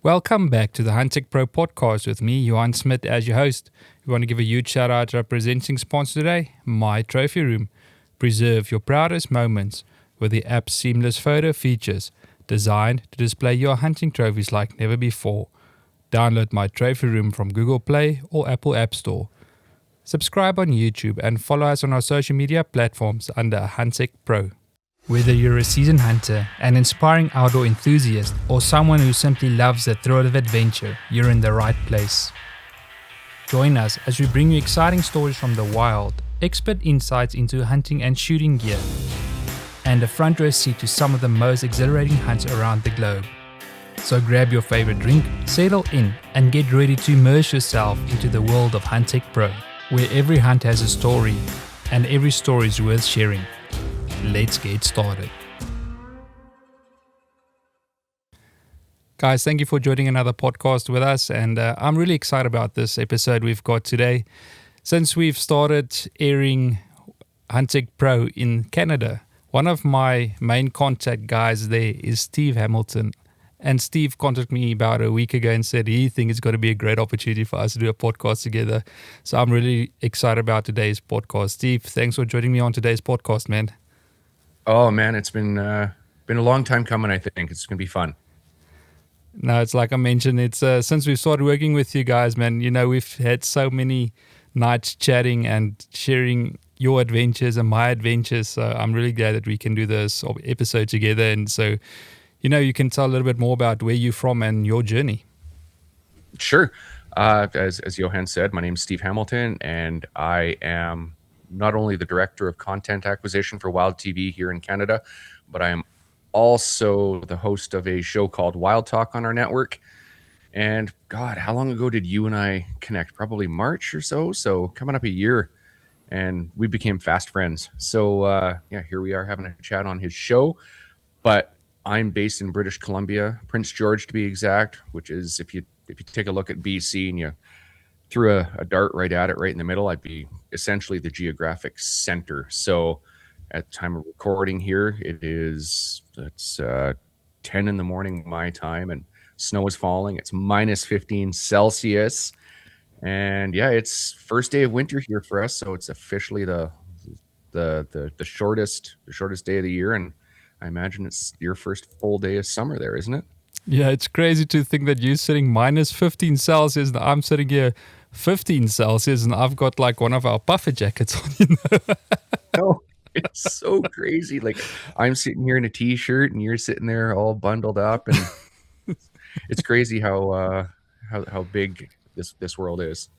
Welcome back to the Huntech Pro Podcast with me, Johan Smith, as your host. We want to give a huge shout out to our presenting sponsor today, My Trophy Room. Preserve your proudest moments with the app's seamless photo features designed to display your hunting trophies like never before. Download My Trophy Room from Google Play or Apple App Store. Subscribe on YouTube and follow us on our social media platforms under Huntech Pro. Whether you're a seasoned hunter, an inspiring outdoor enthusiast, or someone who simply loves the thrill of adventure, you're in the right place. Join us as we bring you exciting stories from the wild, expert insights into hunting and shooting gear, and a front row seat to some of the most exhilarating hunts around the globe. So grab your favorite drink, settle in, and get ready to immerse yourself into the world of Huntech Pro, where every hunt has a story, and every story is worth sharing. Let's get started. Guys, thank you for joining another podcast with us, and I'm really excited about this episode we've got today. Since we've started airing Huntech Pro in Canada, one of my main contact guys there is Steve Hamilton. And Steve contacted me about a week ago and said he thinks it's going to be a great opportunity for us to do a podcast together. So I'm really excited about today's podcast. Steve, thanks for joining me on today's podcast, man. Oh man, it's been a long time coming. I think it's gonna be fun. No, it's like I mentioned. It's since we started working with you guys, man. You know, we've had so many nights chatting and sharing your adventures and my adventures. So I'm really glad that we can do this episode together. And so, you know, you can tell a little bit more about where you're from and your journey. Sure. As Johan said, my name's Steve Hamilton, and I am not only the director of content acquisition for Wild TV here in Canada, but I am also the host of a show called Wild Talk on our network. And God, how long ago did you and I connect? Probably March or so. So coming up a year, and we became fast friends. So yeah, here we are having a chat on his show. But I'm based in British Columbia, Prince George to be exact, which is if you take a look at BC and you threw a dart right at it, right in the middle, I'd be essentially the geographic center. So at the time of recording here, it's 10 in the morning my time, and snow is falling. It's minus 15 Celsius. And yeah, it's first day of winter here for us. So it's officially the shortest day of the year. And I imagine it's your first full day of summer there, isn't it? Yeah, it's crazy to think that you're sitting minus 15 Celsius and I'm sitting here 15 Celsius and I've got like one of our puffer jackets on, you know. Oh, it's so crazy. Like I'm sitting here in a t-shirt and you're sitting there all bundled up, and it's crazy how big this world is.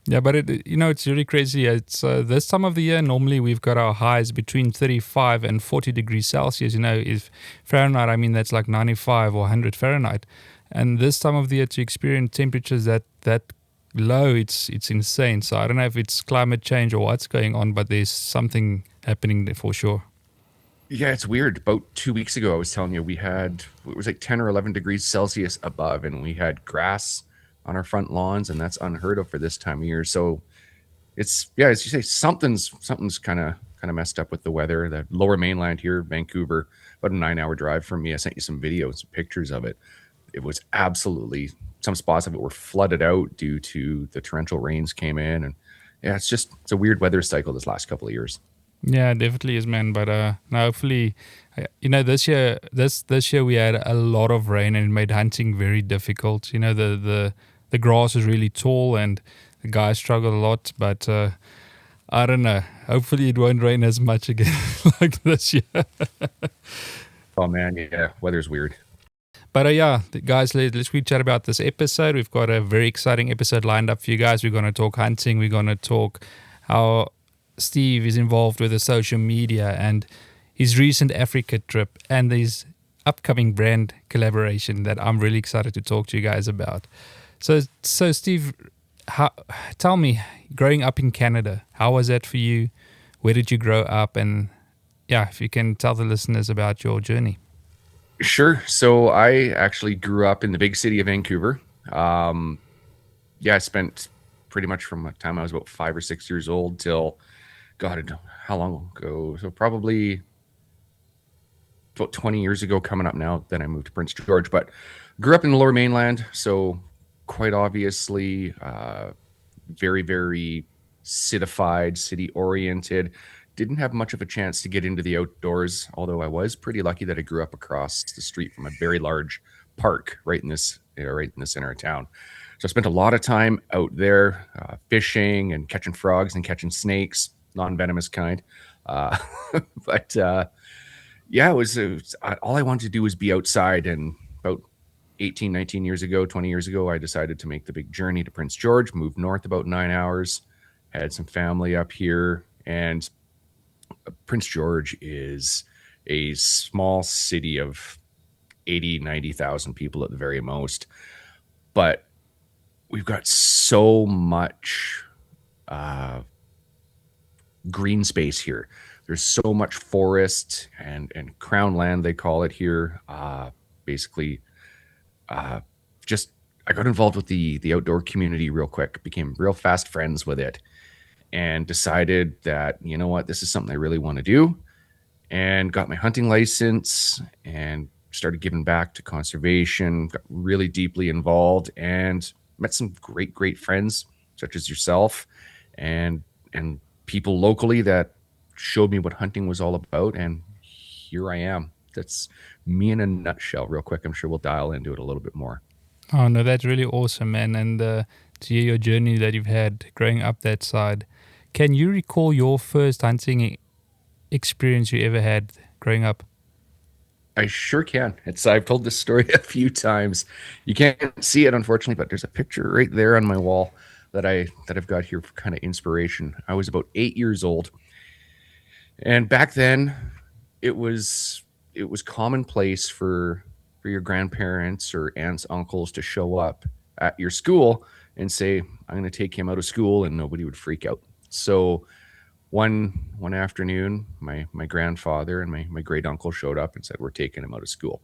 Yeah, but it's really crazy. It's this time of the year, normally we've got our highs between 35 and 40 degrees Celsius. You know, if Fahrenheit, I mean, that's like 95 or 100 Fahrenheit. And this time of the year to experience temperatures that low, it's insane. So I don't know if it's climate change or what's going on, but there's something happening there for sure. Yeah, it's weird. About 2 weeks ago, I was telling you, it was like 10 or 11 degrees Celsius above, and we had grass on our front lawns, and that's unheard of for this time of year. So it's, yeah, as you say, something's kind of messed up with the weather. The lower mainland here, Vancouver, about a 9-hour drive from me. I sent you some videos, some pictures of it. It was absolutely, some spots of it were flooded out due to the torrential rains came in. And yeah, it's a weird weather cycle this last couple of years. Yeah, it definitely is, man. But now hopefully, this year we had a lot of rain and it made hunting very difficult. You know, the grass is really tall and the guys struggle a lot. But I don't know. Hopefully, it won't rain as much again like this year. Oh man, yeah, weather's weird. But yeah, guys, let's chat about this episode. We've got a very exciting episode lined up for you guys. We're going to talk hunting. We're going to talk how Steve is involved with the social media and his recent Africa trip and his upcoming brand collaboration that I'm really excited to talk to you guys about. So Steve, tell me, growing up in Canada, how was that for you? Where did you grow up? And yeah, if you can tell the listeners about your journey. Sure. So I actually grew up in the big city of Vancouver. I spent pretty much from the time I was about 5 or 6 years old till, God, how long ago? So probably about 20 years ago coming up now. Then I moved to Prince George, but grew up in the Lower Mainland. So quite obviously, very, very citified, city oriented. Didn't have much of a chance to get into the outdoors, although I was pretty lucky that I grew up across the street from a very large park right in the center of town. So I spent a lot of time out there fishing and catching frogs and catching snakes, non-venomous kind. Uh, but yeah, it was all I wanted to do was be outside. And about 18, 19 years ago, 20 years ago, I decided to make the big journey to Prince George, moved north about 9 hours, had some family up here. And Prince George is a small city of 80, 90,000 people at the very most. But we've got so much green space here. There's so much forest and crown land, they call it here. Basically, just I got involved with the outdoor community real quick, became real fast friends with it, and decided that, you know what, this is something I really want to do, and got my hunting license and started giving back to conservation, got really deeply involved, and met some great friends such as yourself and people locally that showed me what hunting was all about. And here I am. That's me in a nutshell real quick. I'm sure we'll dial into it a little bit more. Oh, no, that's really awesome, man. And to hear your journey that you've had growing up that side. Can you recall your first hunting experience you ever had growing up? I sure can. I've told this story a few times. You can't see it, unfortunately, but there's a picture right there on my wall that I've got here for kind of inspiration. I was about 8 years old, and back then, it was commonplace for your grandparents or aunts, uncles to show up at your school and say, "I'm going to take him out of school," and nobody would freak out. So one afternoon, my grandfather and my great uncle showed up and said, "We're taking him out of school."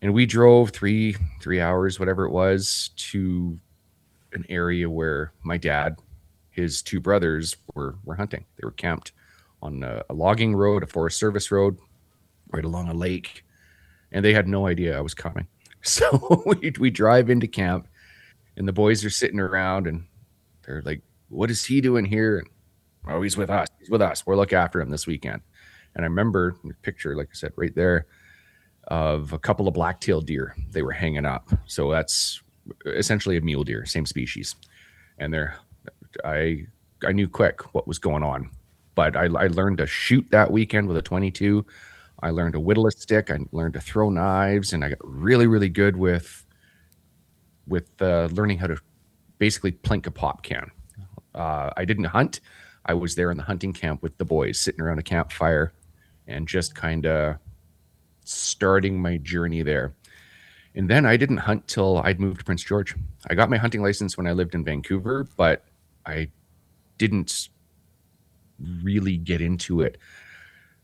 And we drove three hours, whatever it was, to an area where my dad, his two brothers were hunting. They were camped on a logging road, a Forest Service road, right along a lake, and they had no idea I was coming. So we drive into camp, and the boys are sitting around, and they're like, "What is he doing here?" And, "Oh, he's with us. He's with us. We'll look after him this weekend." And I remember the picture, like I said, right there, of a couple of black-tailed deer. They were hanging up. So that's essentially a mule deer, same species. And I knew quick what was going on. But I learned to shoot that weekend with a 22. I learned to whittle a stick. I learned to throw knives, and I got really, really good with learning how to basically plink a pop can. I didn't hunt. I was there in the hunting camp with the boys, sitting around a campfire, and just kind of starting my journey there. And then I didn't hunt till I'd moved to Prince George. I got my hunting license when I lived in Vancouver, but I didn't really get into it.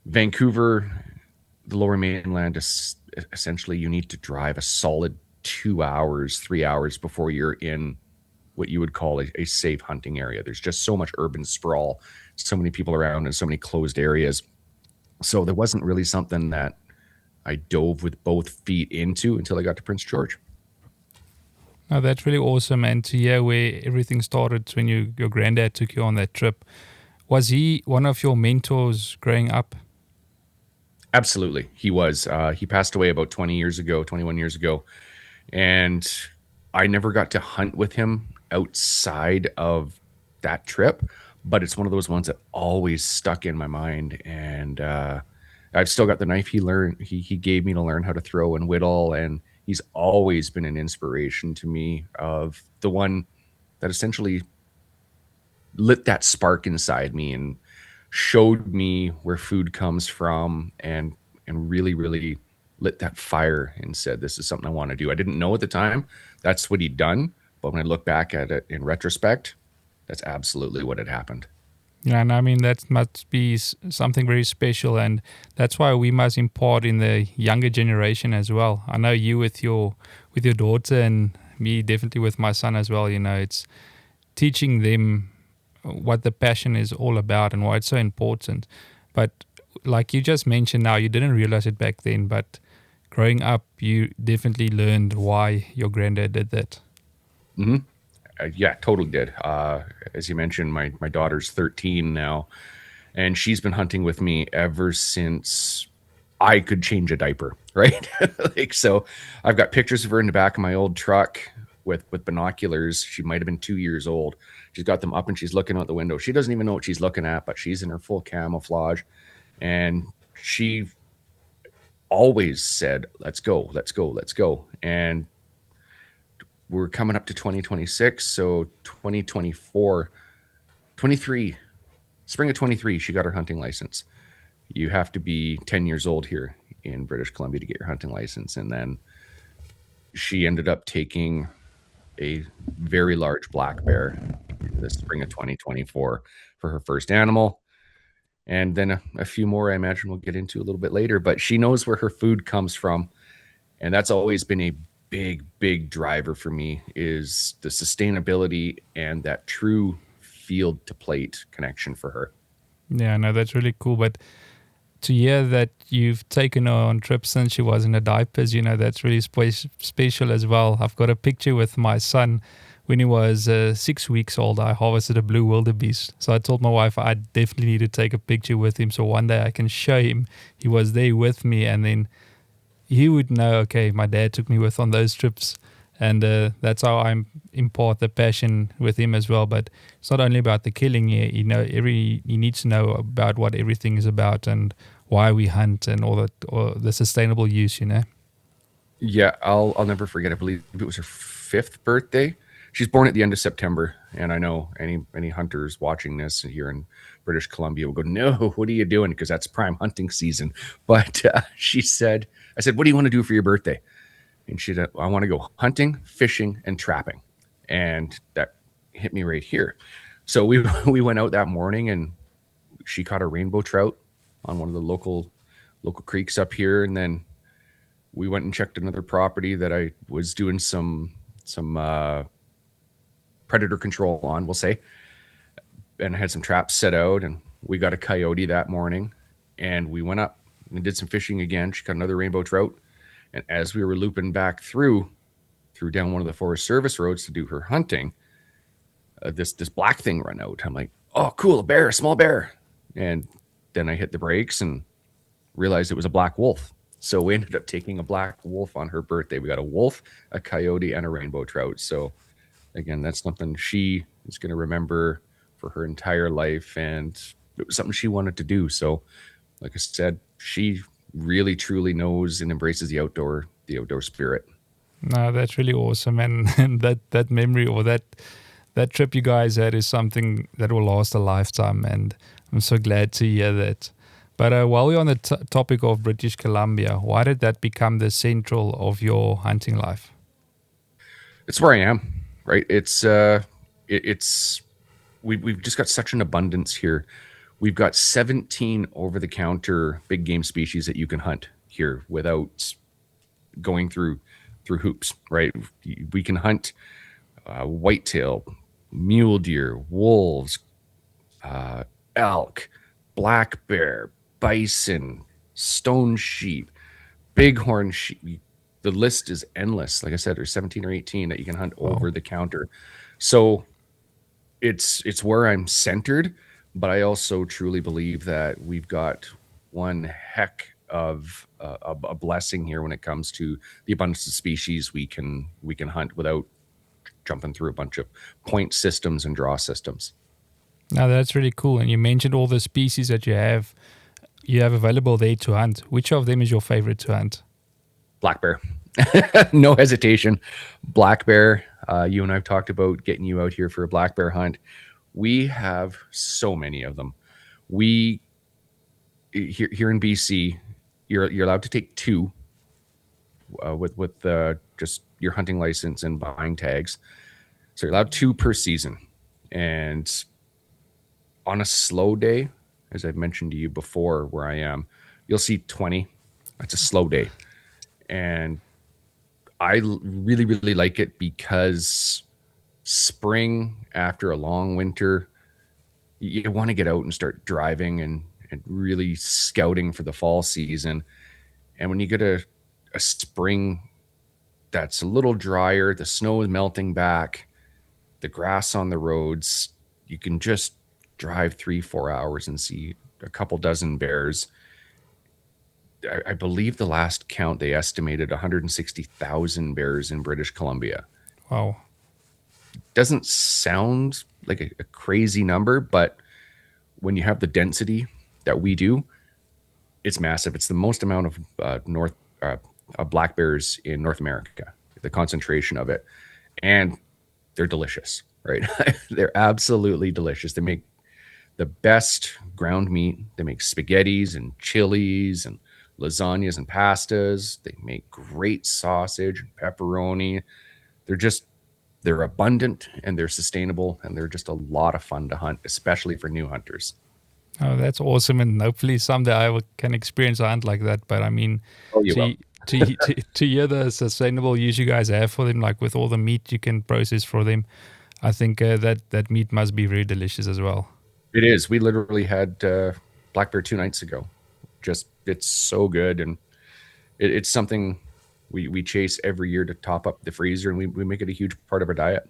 Vancouver, the Lower Mainland, is essentially you need to drive a solid 2 hours, 3 hours before you're in what you would call a safe hunting area. There's just so much urban sprawl, so many people around, and so many closed areas. So there wasn't really something that I dove with both feet into until I got to Prince George. Oh, that's really awesome, and to hear where everything started when your granddad took you on that trip. Was he one of your mentors growing up? Absolutely. He was. He passed away about 21 years ago. And I never got to hunt with him outside of that trip, but it's one of those ones that always stuck in my mind. And I've still got the knife he gave me to learn how to throw and whittle. And he's always been an inspiration to me, of the one that essentially lit that spark inside me and showed me where food comes from, and really, really lit that fire and said, "This is something I want to do." I didn't know at the time that's what he'd done, but when I look back at it in retrospect, that's absolutely what had happened. Yeah, and I mean, that must be something very special, and that's why we must impart in the younger generation as well. I know you with your daughter, and me definitely with my son as well. You know, it's teaching them what the passion is all about and why it's so important. But like you just mentioned now, you didn't realize it back then, but growing up, you definitely learned why your granddad did that. Hmm. Yeah, totally did. As you mentioned, my daughter's 13 now, and she's been hunting with me ever since I could change a diaper, right? Like, so I've got pictures of her in the back of my old truck with binoculars. She might have been 2 years old. She's got them up and she's looking out the window. She doesn't even know what she's looking at, but she's in her full camouflage. And she always said, let's go, let's go, let's go. And we're coming up to 2026. So 2024, 23, spring of 23, she got her hunting license. You have to be 10 years old here in British Columbia to get your hunting license. And then she ended up taking a very large black bear in the spring of 2024 for her first animal. And then a few more, I imagine we'll get into a little bit later, but she knows where her food comes from. And that's always been a big driver for me, is the sustainability and that true field to plate connection for her. Yeah, no, that's really cool. But to hear that you've taken her on trips since she was in the diapers, that's really special as well. I've got a picture with my son when he was 6 weeks old. I harvested a blue wildebeest. So I told my wife I definitely need to take a picture with him so one day I can show him he was there with me, and then he would know, okay, my dad took me with on those trips. And that's how I impart the passion with him as well. But it's not only about the killing. He needs to know about what everything is about and why we hunt and all that, or the sustainable use. Yeah, I'll never forget. I believe it was her 5th birthday. She's born at the end of September, and I know any hunters watching this here in British Columbia will go, "No, what are you doing?" Because that's prime hunting season. But I said, "What do you want to do for your birthday?" And she said, "I want to go hunting, fishing, and trapping." And that hit me right here. So we went out that morning, and she caught a rainbow trout on one of the local creeks up here, and then we went and checked another property that I was doing some predator control on, we'll say, and I had some traps set out, and we got a coyote that morning, and we went up and did some fishing again. She caught another rainbow trout, and as we were looping back through down one of the Forest Service roads to do her hunting, this black thing run out. I'm like, "Oh, cool, a bear, a small bear," and then I hit the brakes and realized it was a black wolf. So we ended up taking a black wolf on her birthday. We got a wolf, a coyote, and a rainbow trout. So again, that's something she is going to remember for her entire life, and it was something she wanted to do. So like I said, she really truly knows and embraces the outdoor spirit. No, that's really awesome. And that memory, or that trip you guys had, is something that will last a lifetime. And I'm so glad to hear that. But while we're on the topic of British Columbia, why did that become the central of your hunting life? It's where I am, right? We've just got such an abundance here. We've got 17 over-the-counter big game species that you can hunt here without going through hoops, right? We can hunt whitetail, mule deer, wolves, elk, black bear, bison, stone sheep, bighorn sheep. The list is endless. Like I said, there's 17 or 18 that you can hunt over the counter. So it's where I'm centered, but I also truly believe that we've got one heck of a blessing here when it comes to the abundance of species we can hunt without jumping through a bunch of point systems and draw systems. Now that's really cool. And you mentioned all the species that you have available there to hunt. Which of them is your favorite to hunt? Black bear. No hesitation. Black bear. You and I've talked about getting you out here for a black bear hunt. We have so many of them. We here in BC, you're allowed to take 2 with just your hunting license and buying tags. So you're allowed 2 per season. And on a slow day, as I've mentioned to you before, where I am, you'll see 20. That's a slow day. And I really, really like it because spring, after a long winter, you want to get out and start driving and and really scouting for the fall season. And when you get a spring that's a little drier, the snow is melting back, the grass on the roads, you can just drive 3-4 hours and see a couple dozen bears. I believe the last count, they estimated 160,000 bears in British Columbia. Wow. Doesn't sound like a crazy number, but when you have the density that we do, it's massive. It's the most amount of black bears in North America, the concentration of it. And they're delicious, right? They're absolutely delicious. They make the best ground meat. They make spaghettis and chilies and lasagnas and pastas. They make great sausage and pepperoni. They're abundant and they're sustainable, and they're just a lot of fun to hunt, especially for new hunters. Oh, that's awesome. And hopefully someday can experience a hunt like that. But I mean, to hear the sustainable use you guys have for them, like with all the meat you can process for them, I think that meat must be very delicious as well. It is. We literally had black bear 2 nights ago. It's so good. And it's something we chase every year to top up the freezer, and we make it a huge part of our diet.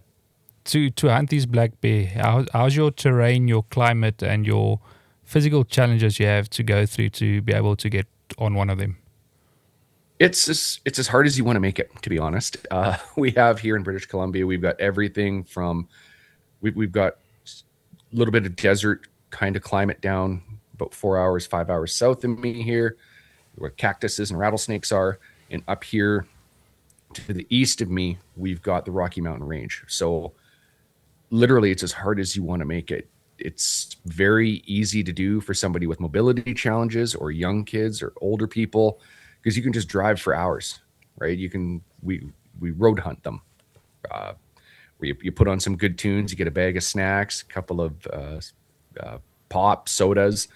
To hunt these black bear, how's your terrain, your climate, and your physical challenges you have to go through to be able to get on one of them? It's as hard as you want to make it, to be honest. We have here in British Columbia, we've got everything from we've got a little bit of desert kind of climate down about 4 hours, 5 hours south of me here, where cactuses and rattlesnakes are. And up here to the east of me, we've got the Rocky Mountain Range. So literally, it's as hard as you want to make it. It's very easy to do for somebody with mobility challenges or young kids or older people, because you can just drive for hours, right? We road hunt them. Where you put on some good tunes, you get a bag of snacks, a couple of pop sodas,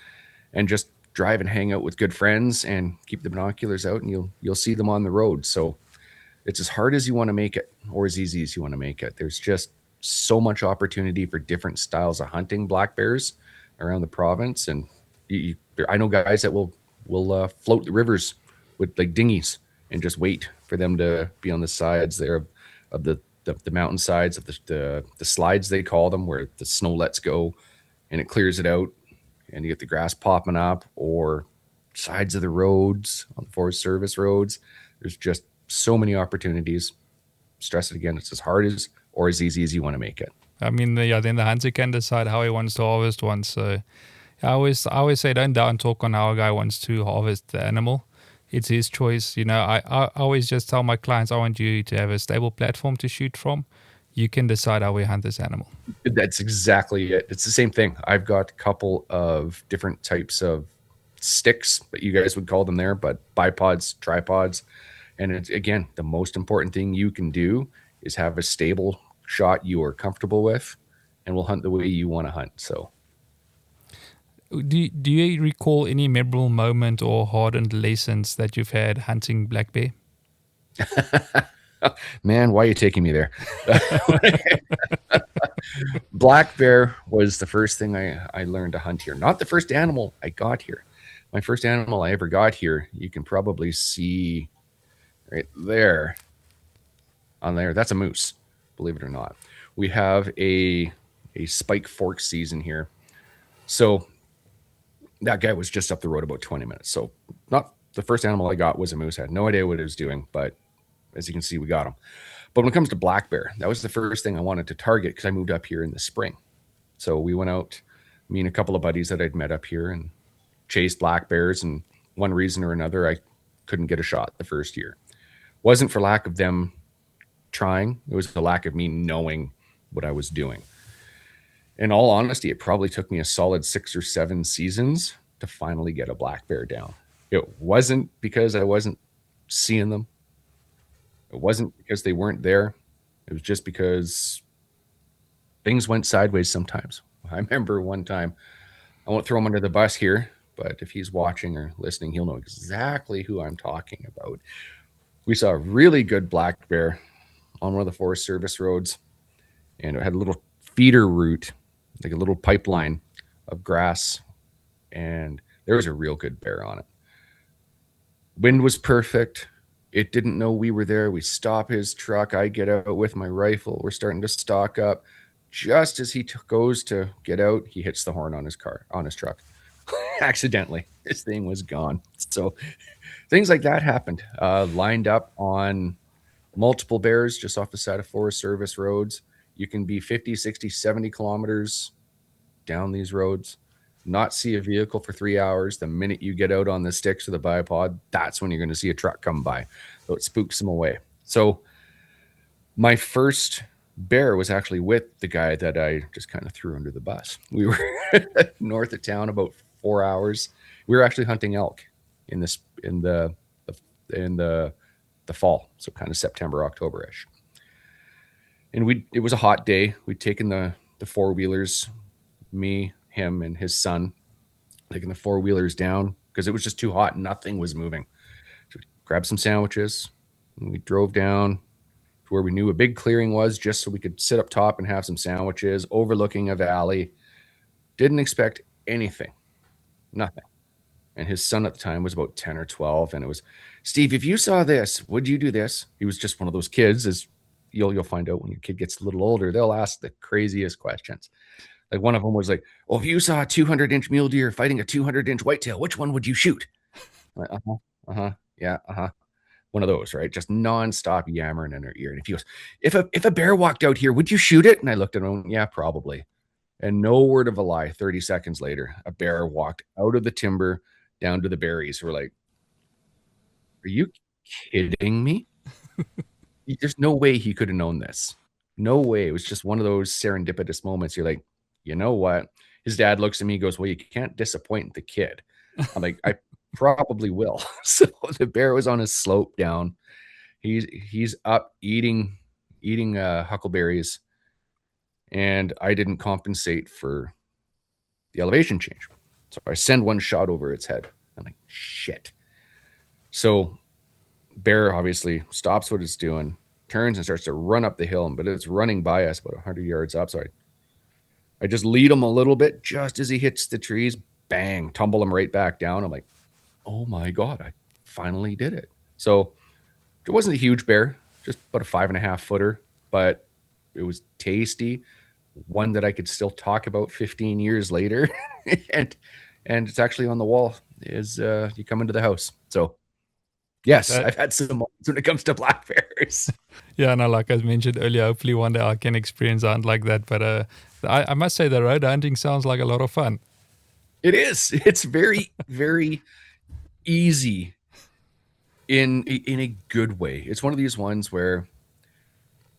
and just drive and hang out with good friends and keep the binoculars out, and you'll see them on the road. So it's as hard as you want to make it, or as easy as you want to make it. There's just so much opportunity for different styles of hunting black bears around the province. And I know guys that will float the rivers with like dinghies and just wait for them to be on the sides there of the mountain sides of the slides, they call them, where the snow lets go and it clears it out, and you get the grass popping up, or sides of the roads on the Forest Service roads. There's just so many opportunities. Stress it again, it's as hard as or as easy as you want to make it. I mean, then the hunter can decide how he wants to harvest one. So I always say, don't down talk on how a guy wants to harvest the animal. It's his choice. I always just tell my clients, I want you to have a stable platform to shoot from. You can decide how we hunt this animal. That's exactly it. It's the same thing. I've got a couple of different types of sticks that you guys would call them there, but bipods, tripods. And it's, again, the most important thing you can do is have a stable shot you are comfortable with, and we'll hunt the way you want to hunt. So do you recall any memorable moment or hardened lessons that you've had hunting black bear? Man, why are you taking me there? Black bear was the first thing I learned to hunt here. Not the first animal I got here. My first animal I ever got here, you can probably see right there. On there, that's a moose, believe it or not. We have a spike fork season here. So that guy was just up the road about 20 minutes. So not the first animal I got was a moose. I had no idea what it was doing, but as you can see, we got him. But when it comes to black bear, that was the first thing I wanted to target, because I moved up here in the spring. So we went out, me and a couple of buddies that I'd met up here, and chased black bears. And one reason or another, I couldn't get a shot the first year. Wasn't for lack of them trying. It was the lack of me knowing what I was doing. In all honesty, it probably took me a solid 6 or 7 seasons to finally get a black bear down. It wasn't because I wasn't seeing them. It wasn't because they weren't there. It was just because things went sideways sometimes. I remember one time, I won't throw him under the bus here, but if he's watching or listening, he'll know exactly who I'm talking about. We saw a really good black bear on one of the Forest Service roads, and it had a little feeder route, like a little pipeline of grass, and There was a real good bear on it. Wind was perfect. It didn't know we were there. We stop his truck. I get out with my rifle. We're starting to stock up. Just as he goes to get out, he hits the horn on his truck. Accidentally. This thing was gone. So things like that happened. Lined up on multiple bears just off the side of Forest Service roads. You can be 50, 60, 70 kilometers down these roads, not see a vehicle for 3 hours. The minute you get out on the sticks or the bipod, that's when you're going to see a truck come by. So it spooks them away. So my first bear was actually with the guy that I just kind of threw under the bus. We were north of town about 4 hours. We were actually hunting elk in the fall, so kind of September, October-ish. And it was a hot day. We'd taken the four-wheelers, me, him, and his son, taking the four-wheelers down because it was just too hot. Nothing was moving. So we grabbed some sandwiches, and we drove down to where we knew a big clearing was, just so we could sit up top and have some sandwiches, overlooking a valley. Didn't expect anything. Nothing. And his son at the time was about 10 or 12, and it was, Steve, if you saw this, would you do this? He was just one of those kids, as you'll find out when your kid gets a little older. They'll ask the craziest questions. Like one of them was like, "Oh, if you saw a 200-inch mule deer fighting a 200-inch whitetail, which one would you shoot?" I'm like, yeah, one of those, right? Just nonstop yammering in her ear. And if he goes, if a bear walked out here, would you shoot it? And I looked at him, yeah, probably. And no word of a lie, 30 seconds later, a bear walked out of the timber down to the berries. We're like, are you kidding me? There's no way he could have known this. No way. It was just one of those serendipitous moments. You're like, you know what? His dad looks at me and goes, well, you can't disappoint the kid. I'm like, I probably will. So the bear was on his slope down. He's up eating huckleberries, and I didn't compensate for the elevation change. So I send one shot over its head. I'm like, shit. So bear obviously stops what it's doing, turns and starts to run up the hill, but it's running by us about 100 yards up. So I just lead him a little bit just as he hits the trees, bang, tumble him right back down. I'm like, oh my God, I finally did it. So it wasn't a huge bear, just about a 5.5 footer, but it was tasty. One that I could still talk about 15 years later. and it's actually on the wall as you come into the house. So yes, I've had some moments when it comes to black bears. Yeah, no, like I mentioned earlier, hopefully one day I can experience a hunt like that. But I must say the road hunting sounds like a lot of fun. It is. It's very, very easy in a good way. It's one of these ones where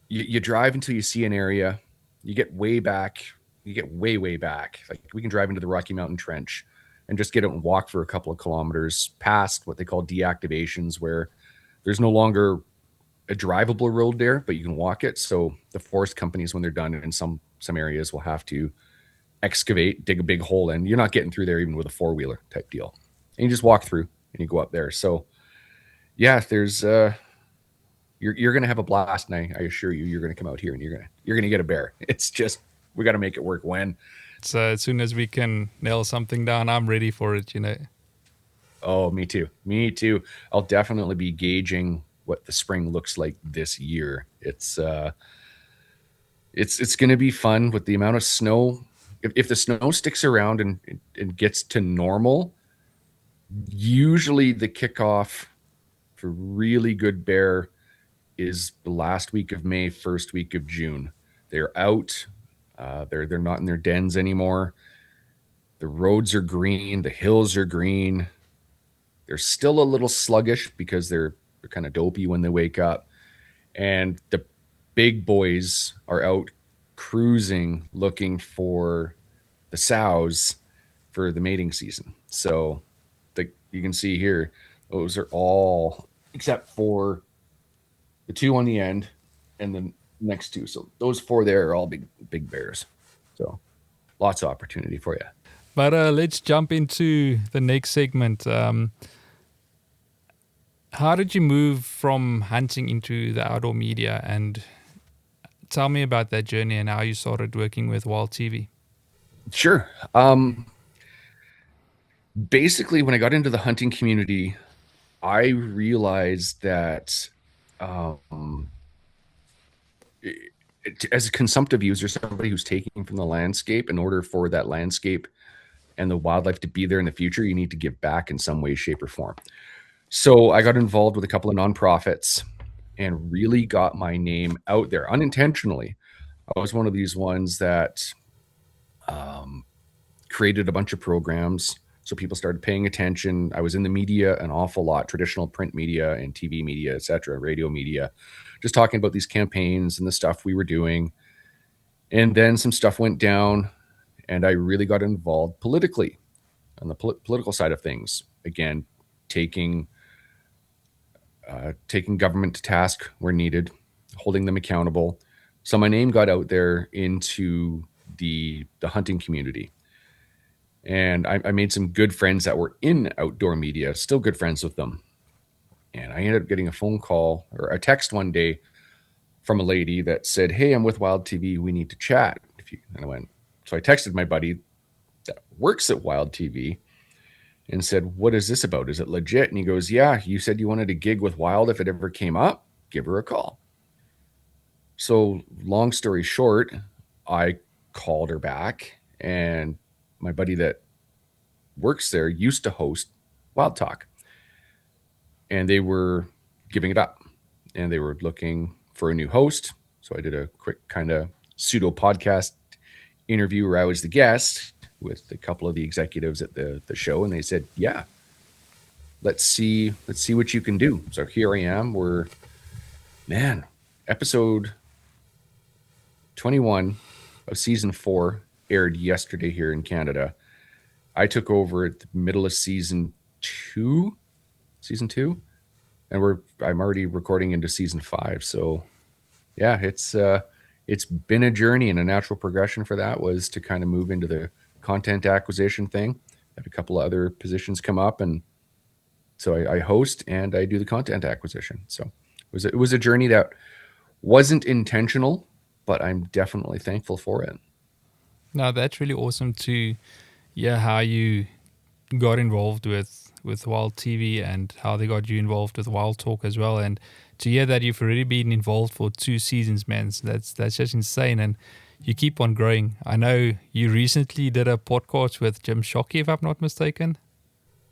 you drive until you see an area, you get way back, you get way back. Like we can drive into the Rocky Mountain Trench and just get out and walk for a couple of kilometers past what they call deactivations, where there's no longer a drivable road there, but you can walk it. So the forest companies, when they're done in some areas, will have to excavate, dig a big hole in. You're not getting through there even with a four-wheeler type deal. And you just walk through and you go up there. So yeah, there's you're gonna have a blast, and I assure you, you're gonna come out here and you're gonna get a bear. It's just we got to make it work when. So as soon as we can nail something down, I'm ready for it. Oh, me too. I'll definitely be gauging what the spring looks like this year. It's gonna be fun with the amount of snow. If the snow sticks around and gets to normal, usually the kickoff for really good bear is the last week of May, first week of June. They're out. They're not in their dens anymore. The roads are green. The hills are green. They're still a little sluggish because they're kind of dopey when they wake up. And the big boys are out cruising, looking for the sows for the mating season. So you can see here, those are all, except for the two on the end and the next two. So those four there are all big bears. So lots of opportunity for you. But let's jump into the next segment. How did you move from hunting into the outdoor media? And tell me about that journey and how you started working with Wild TV. Sure. Basically, when I got into the hunting community, I realized that um, as a consumptive user, somebody who's taking from the landscape, in order for that landscape and the wildlife to be there in the future, you need to give back in some way, shape, or form. So I got involved with a couple of nonprofits and really got my name out there unintentionally. I was one of these ones that um, created a bunch of programs. So people started paying attention. I was in the media an awful lot, traditional print media and TV media, et cetera, radio media, just talking about these campaigns and the stuff we were doing. And then some stuff went down, and I really got involved politically on the political side of things. Again, taking taking government to task where needed, holding them accountable. So my name got out there into the hunting community, and I made some good friends that were in outdoor media. Still good friends with them, and I ended up getting a phone call or a text one day from a lady that said, "Hey, I'm with Wild TV. We need to chat." And I went. So I texted my buddy that works at Wild TV and said, "What is this about? Is it legit?" And he goes, "Yeah, you said you wanted to gig with Wild. If it ever came up, give her a call." So long story short, I called her back, and my buddy that works there used to host Wild Talk, and they were giving it up, and they were looking for a new host. So I did a quick kind of pseudo podcast interview where I was the guest with a couple of the executives at the show, and they said, "Yeah, let's see what you can do." So here I am. We're, man, episode 21 of season 4 aired yesterday here in Canada. I took over at the middle of season 2, and I'm already recording into season 5. So yeah, it's been a journey, and a natural progression for that was to kind of move into the content acquisition thing. Had a couple of other positions come up, and so I host and I do the content acquisition. So it was a journey that wasn't intentional, but I'm definitely thankful for it. No, that's really awesome to hear how you got involved with Wild TV and how they got you involved with Wild Talk as well. And to hear that you've already been involved for 2 seasons, man, so that's just insane. And you keep on growing. I know you recently did a podcast with Jim Shockey, if I'm not mistaken.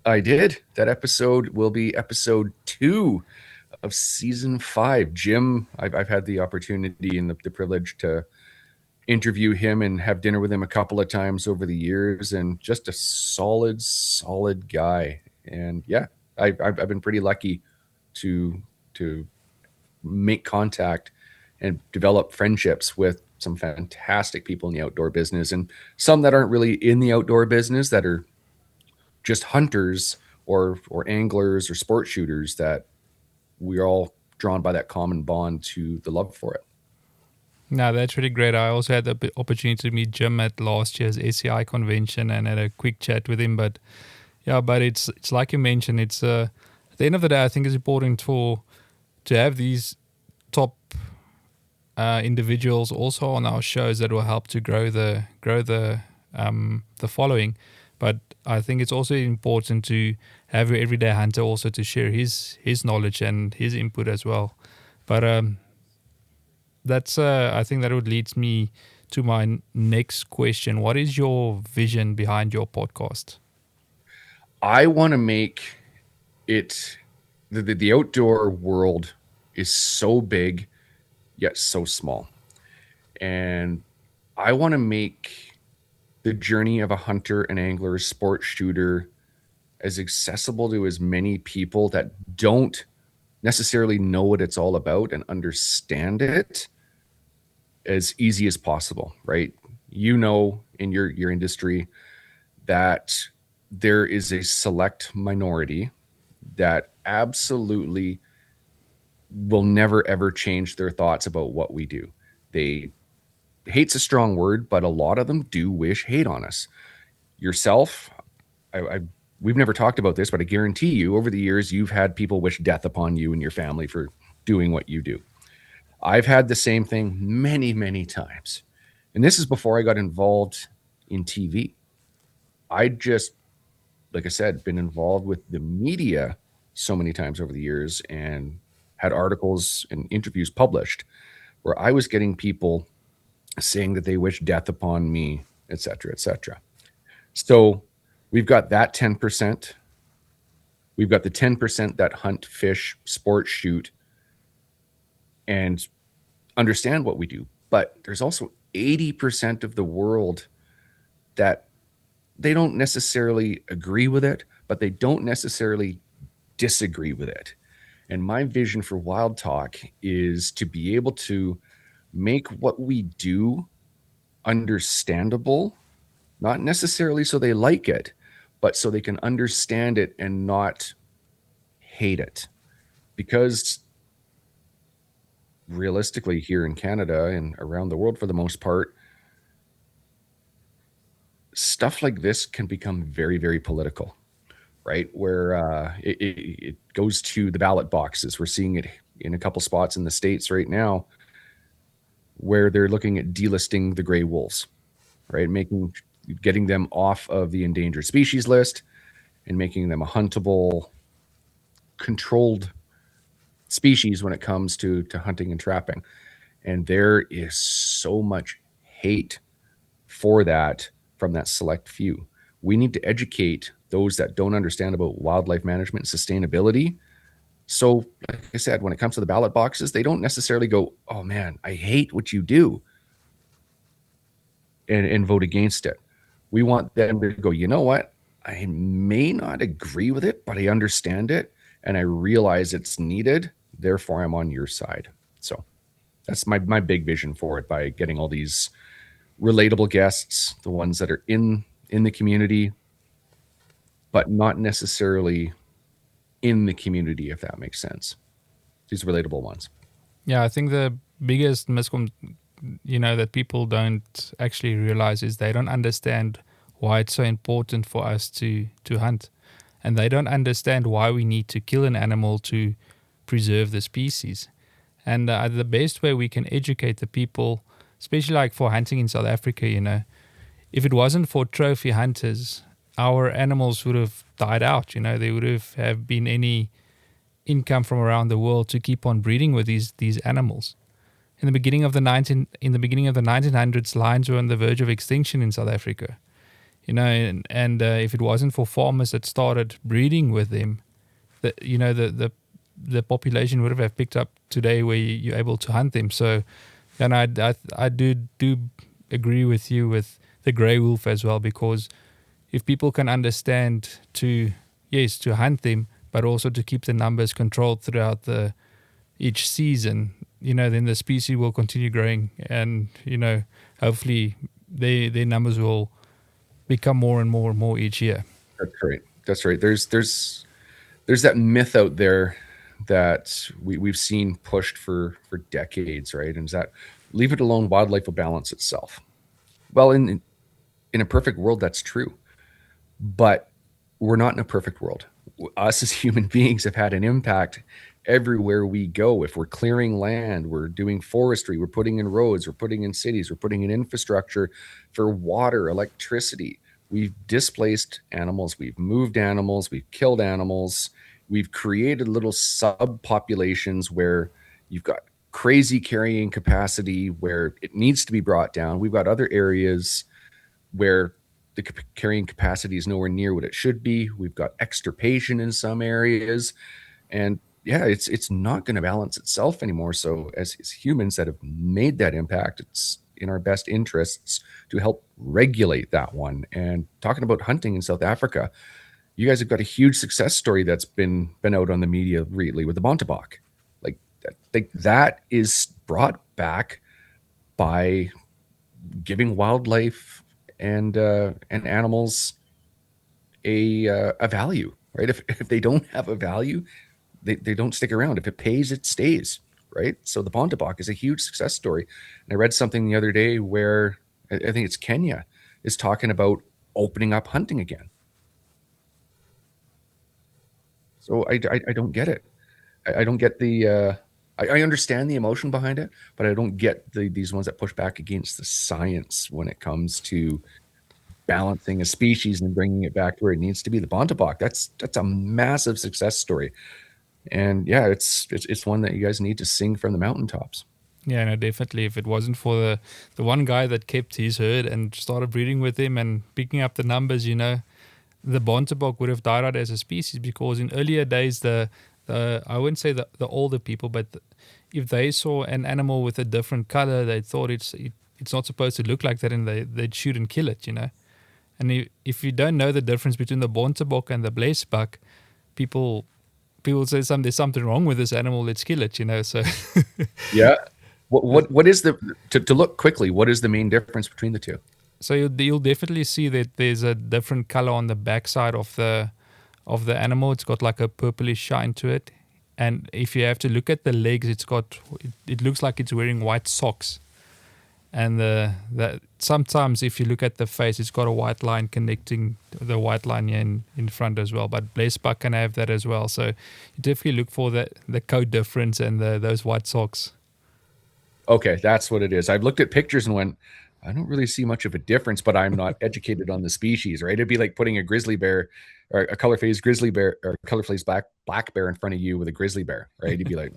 I did. That episode will be episode 2 of season 5. Jim, I've had the opportunity and the privilege to interview him and have dinner with him a couple of times over the years, and just a solid guy. And yeah, I've been pretty lucky to make contact and develop friendships with some fantastic people in the outdoor business, and some that aren't really in the outdoor business, that are just hunters or anglers or sport shooters, that we're all drawn by that common bond to the love for it. No, that's really great. I also had the opportunity to meet Jim at last year's SCI convention and had a quick chat with him. But yeah, but it's like you mentioned, it's at the end of the day, I think it's important to have these top individuals also on our shows that will help to grow the following. But I think it's also important to have your everyday hunter also to share his knowledge and his input as well. But that's I think that would lead me to my next question. What is your vision behind your podcast? I want to make it the outdoor world is so big yet so small, and I want to make the journey of a hunter, an angler, a sport shooter as accessible to as many people that don't necessarily know what it's all about and understand it as easy as possible, right? You know, in your industry, that there is a select minority that absolutely will never ever change their thoughts about what we do. They Hate's a strong word, but a lot of them do wish hate on us. Yourself, we've never talked about this, but I guarantee you, over the years, you've had people wish death upon you and your family for doing what you do. I've had the same thing many times, and this is before I got involved in TV. I just like I said, been involved with the media so many times over the years and had articles and interviews published where I was getting people saying that they wish death upon me, et cetera, et cetera. So we've got that 10%. We've got the 10% that hunt, fish, sport, shoot, and understand what we do. But there's also 80% of the world that they don't necessarily agree with it, but they don't necessarily disagree with it. And my vision for Wild Talk is to be able to make what we do understandable, not necessarily so they like it, but so they can understand it and not hate it. Because realistically, here in Canada and around the world for the most part, stuff like this can become very, very political, right? Where it goes to the ballot boxes. We're seeing it in a couple spots in the States right now where they're looking at delisting the gray wolves, right? Getting them off of the endangered species list and making them a huntable, controlled species when it comes to hunting and trapping. And there is so much hate for that from that select few. We need to educate those that don't understand about wildlife management and sustainability. So, like I said, when it comes to the ballot boxes, they don't necessarily go, oh man, I hate what you do, and vote against it. We want them to go, you know what? I may not agree with it, but I understand it and I realize it's needed. Therefore, I'm on your side. So that's my big vision for it, by getting all these relatable guests, the ones that are in the community, but not necessarily in the community, if that makes sense. These relatable ones. Yeah, I think the biggest that people don't actually realize is they don't understand why it's so important for us to hunt, and they don't understand why we need to kill an animal to preserve the species. And the best way we can educate the people, especially like for hunting in South Africa, if it wasn't for trophy hunters, our animals would have died out. There would have been any income from around the world to keep on breeding with these animals. In the beginning of the 1900s, lions were on the verge of extinction in South Africa. And if it wasn't for farmers that started breeding with them, the population would have picked up today where you're able to hunt them. So, and I do agree with you with the grey wolf as well, because if people can understand to hunt them, but also to keep the numbers controlled throughout each season, then the species will continue growing, and hopefully their numbers will become more and more and more each year. That's right. There's that myth out there that we've seen pushed for decades, right? And is that leave it alone, wildlife will balance itself. Well, in a perfect world, that's true, but we're not in a perfect world. Us as human beings have had an impact everywhere we go. If we're clearing land, we're doing forestry, we're putting in roads, we're putting in cities, we're putting in infrastructure for water, electricity. We've displaced animals, we've moved animals, we've killed animals. We've created little subpopulations where you've got crazy carrying capacity where it needs to be brought down. We've got other areas where the carrying capacity is nowhere near what it should be. We've got extirpation in some areas, and yeah, it's not going to balance itself anymore. So as humans that have made that impact, it's in our best interests to help regulate that one. And talking about hunting in South Africa, you guys have got a huge success story that's been out on the media lately with the Bontebok. Like that is brought back by giving wildlife and animals a value, right? If they don't have a value, they don't stick around. If it pays, it stays, right? So the Bontebok is a huge success story. And I read something the other day where I think it's Kenya is talking about opening up hunting again. So I don't get it. I don't get I understand the emotion behind it, but I don't get these ones that push back against the science when it comes to balancing a species and bringing it back to where it needs to be. The Bontebok, that's a massive success story. And yeah, it's one that you guys need to sing from the mountaintops. Yeah, no, definitely. If it wasn't for the one guy that kept his herd and started breeding with him and picking up the numbers, the Bontebok would have died out as a species, because in earlier days, the I wouldn't say the older people, but if they saw an animal with a different color, they thought it's not supposed to look like that, and they'd shoot and kill it, And if you don't know the difference between the Bontebok and the Blesbok, people say there's something wrong with this animal, let's kill it, So yeah. What is to look quickly, what is the main difference between the two? So you'll definitely see that there's a different color on the backside of the animal. It's got like a purplish shine to it, and if you have to look at the legs, it looks like it's wearing white socks. And sometimes if you look at the face, it's got a white line connecting the white line here in front as well. But Blesbok can have that as well. So you definitely look for the coat difference and those white socks. Okay, that's what it is. I've looked at pictures and went, I don't really see much of a difference, but I'm not educated on the species, right? It'd be like putting a grizzly bear or a color-phased grizzly bear or color-phased black bear in front of you with a grizzly bear, right? You'd be like,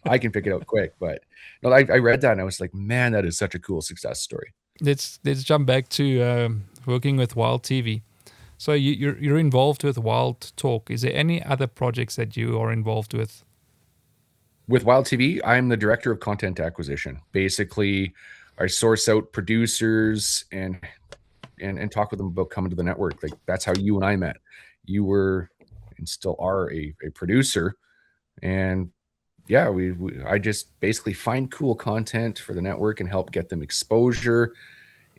I can pick it out quick. But no, I read that and I was like, man, that is such a cool success story. Let's jump back to working with Wild TV. So you're involved with Wild Talk. Is there any other projects that you are involved with? With Wild TV, I'm the director of content acquisition. Basically, I source out producers and talk with them about coming to the network. Like, that's how you and I met. You were and still are a producer, and yeah, I just basically find cool content for the network and help get them exposure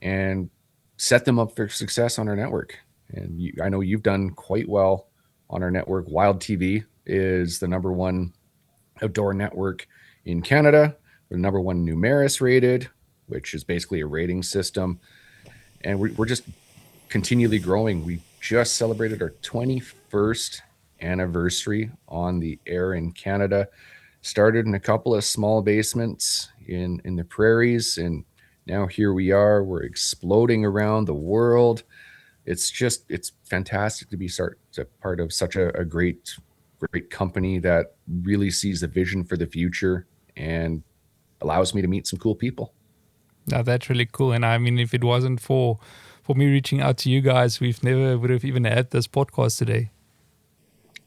and set them up for success on our network. And I know you've done quite well on our network. Wild TV is the #1 outdoor network in Canada. We're #1 Numeris rated, which is basically a rating system. And we're just continually growing. We just celebrated our 21st anniversary on the air in Canada. Started in a couple of small basements in the prairies, and now here we are. We're exploding around the world. It's fantastic to be part of such a great company that really sees the vision for the future and allows me to meet some cool people. Now that's really cool. And I mean, if it wasn't for me reaching out to you guys, we've never would have even had this podcast today.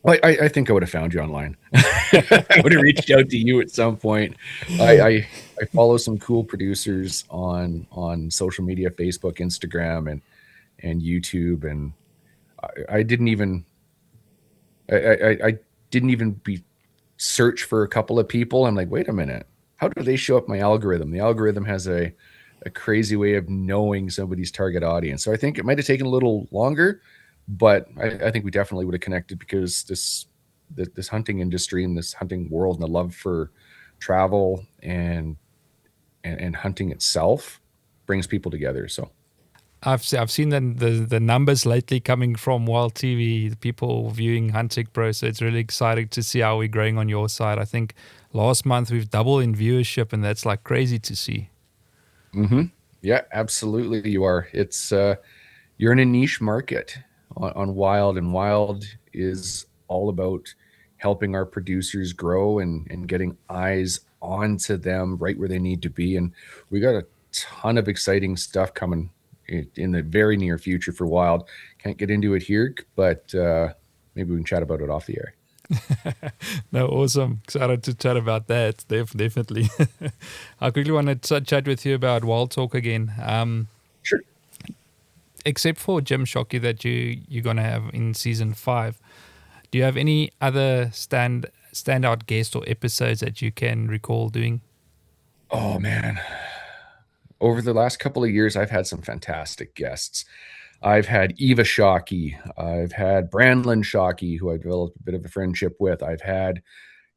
Well, I think I would have found you online. I would have reached out to you at some point. I follow some cool producers on social media, Facebook, Instagram, and YouTube, and I didn't even search for a couple of people. I'm like, wait a minute, how do they show up my algorithm? The algorithm has a crazy way of knowing somebody's target audience. So I think it might have taken a little longer, but I think we definitely would have connected, because this hunting industry and this hunting world and the love for travel and hunting itself brings people together. So I've seen the numbers lately coming from Wild TV, people viewing Huntech Pro. So it's really exciting to see how we're growing on your side. I think last month we've doubled in viewership, and that's like crazy to see. Mm-hmm. Yeah, absolutely. You are. It's you're in a niche market on Wild, and Wild is all about helping our producers grow and getting eyes onto them right where they need to be. And we got a ton of exciting stuff coming in the very near future for Wild. Can't get into it here, but maybe we can chat about it off the air. No, awesome. Excited to chat about that. Definitely. I quickly want to chat with you about Wild Talk again. Sure. Except for Jim Shockey that you're going to have in season 5, do you have any other standout guests or episodes that you can recall doing? Oh, man. Over the last couple of years, I've had some fantastic guests. I've had Eva Shockey. I've had Brandlin Shockey, who I developed a bit of a friendship with. I've had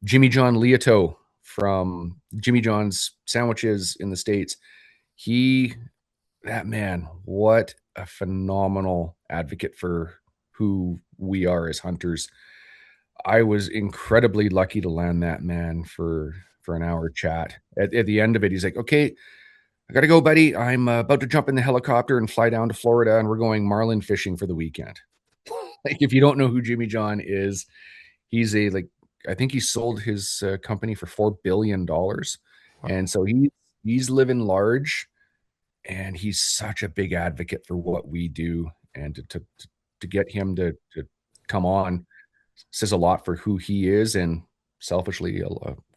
Jimmy John Leoto from Jimmy John's Sandwiches in the States. That man, what a phenomenal advocate for who we are as hunters. I was incredibly lucky to land that man for an hour chat. At the end of it, he's like, okay, I got to go, buddy. I'm about to jump in the helicopter and fly down to Florida, and we're going marlin fishing for the weekend. Like, if you don't know who Jimmy John is, he's I think he sold his company for $4 billion. Wow. And so he's living large, and he's such a big advocate for what we do. And to get him to come on says a lot for who he is, and selfishly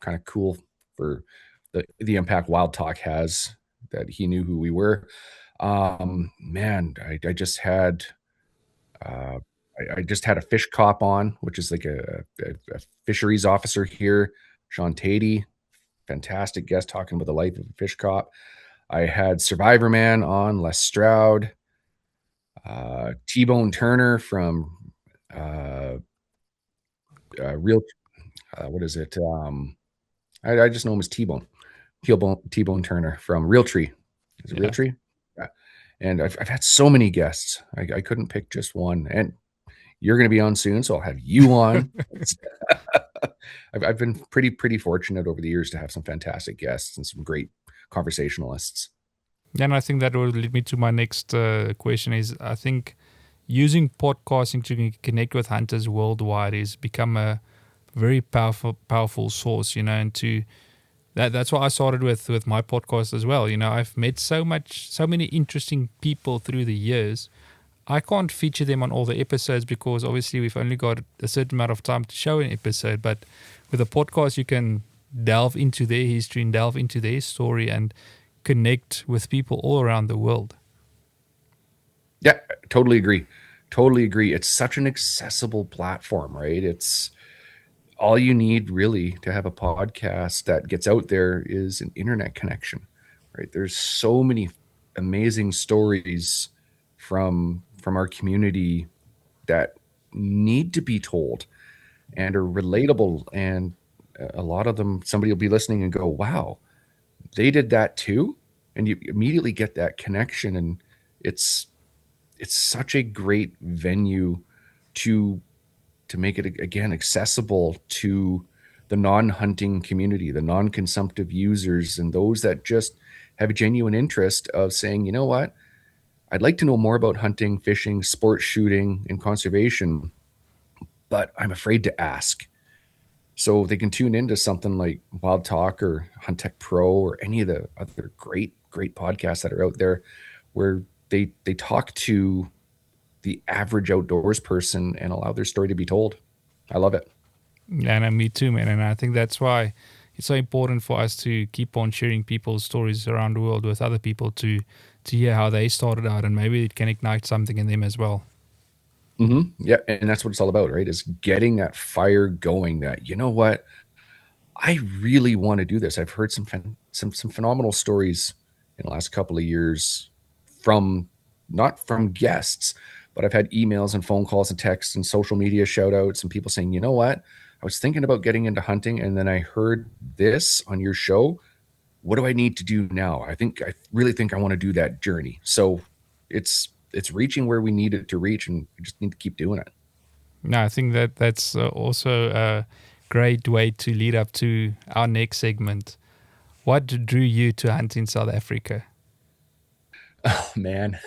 kind of cool for the impact Wild Talk has, that he knew who we were. Man, I just had uh, I just had a fish cop on, which is like a fisheries officer here, Sean Tatey, fantastic guest talking about the life of a fish cop. I had Survivor Man on, Les Stroud, T-Bone Turner from uh, Real. What is it? I just know him as T-Bone Turner from Realtree. Is it Yeah. Realtree? Yeah. And I've had so many guests. I couldn't pick just one. And you're going to be on soon, so I'll have you on. I've been pretty fortunate over the years to have some fantastic guests and some great conversationalists. And I think that will lead me to my next question is, I think using podcasting to connect with hunters worldwide has become a very powerful source, and that's why I started with my podcast as well. I've met so many interesting people through the years. I can't feature them on all the episodes because obviously we've only got a certain amount of time to show an episode. But with a podcast, you can delve into their history and delve into their story and connect with people all around the world. Yeah, totally agree. Totally agree. It's such an accessible platform, right? It's all you need really to have a podcast that gets out there is an internet connection, right? There's so many amazing stories from our community that need to be told and are relatable, and a lot of them somebody will be listening and go, wow, they did that too, and you immediately get that connection. And it's such a great venue to make it again accessible to the non-hunting community, the non-consumptive users, and those that just have a genuine interest of saying, you know what, I'd like to know more about hunting, fishing, sport shooting, and conservation, but I'm afraid to ask. So they can tune into something like Wild Talk or Huntech Pro or any of the other great podcasts that are out there, where they talk to the average outdoors person and allow their story to be told. I love it. And me too, man. And I think that's why it's so important for us to keep on sharing people's stories around the world with other people to hear how they started out, and maybe it can ignite something in them as well. Mm-hmm. Yeah, and that's what it's all about, right? Is getting that fire going. That, you know what, I really want to do this. I've heard some phenomenal stories in the last couple of years from, not from guests, but I've had emails and phone calls and texts and social media shout outs and people saying, you know what, I was thinking about getting into hunting, and then I heard this on your show. What do I need to do now? I really think I want to do that journey. So it's reaching where we need it to reach, and we just need to keep doing it. No, I think that's also a great way to lead up to our next segment. What drew you to hunt in South Africa? Oh, man.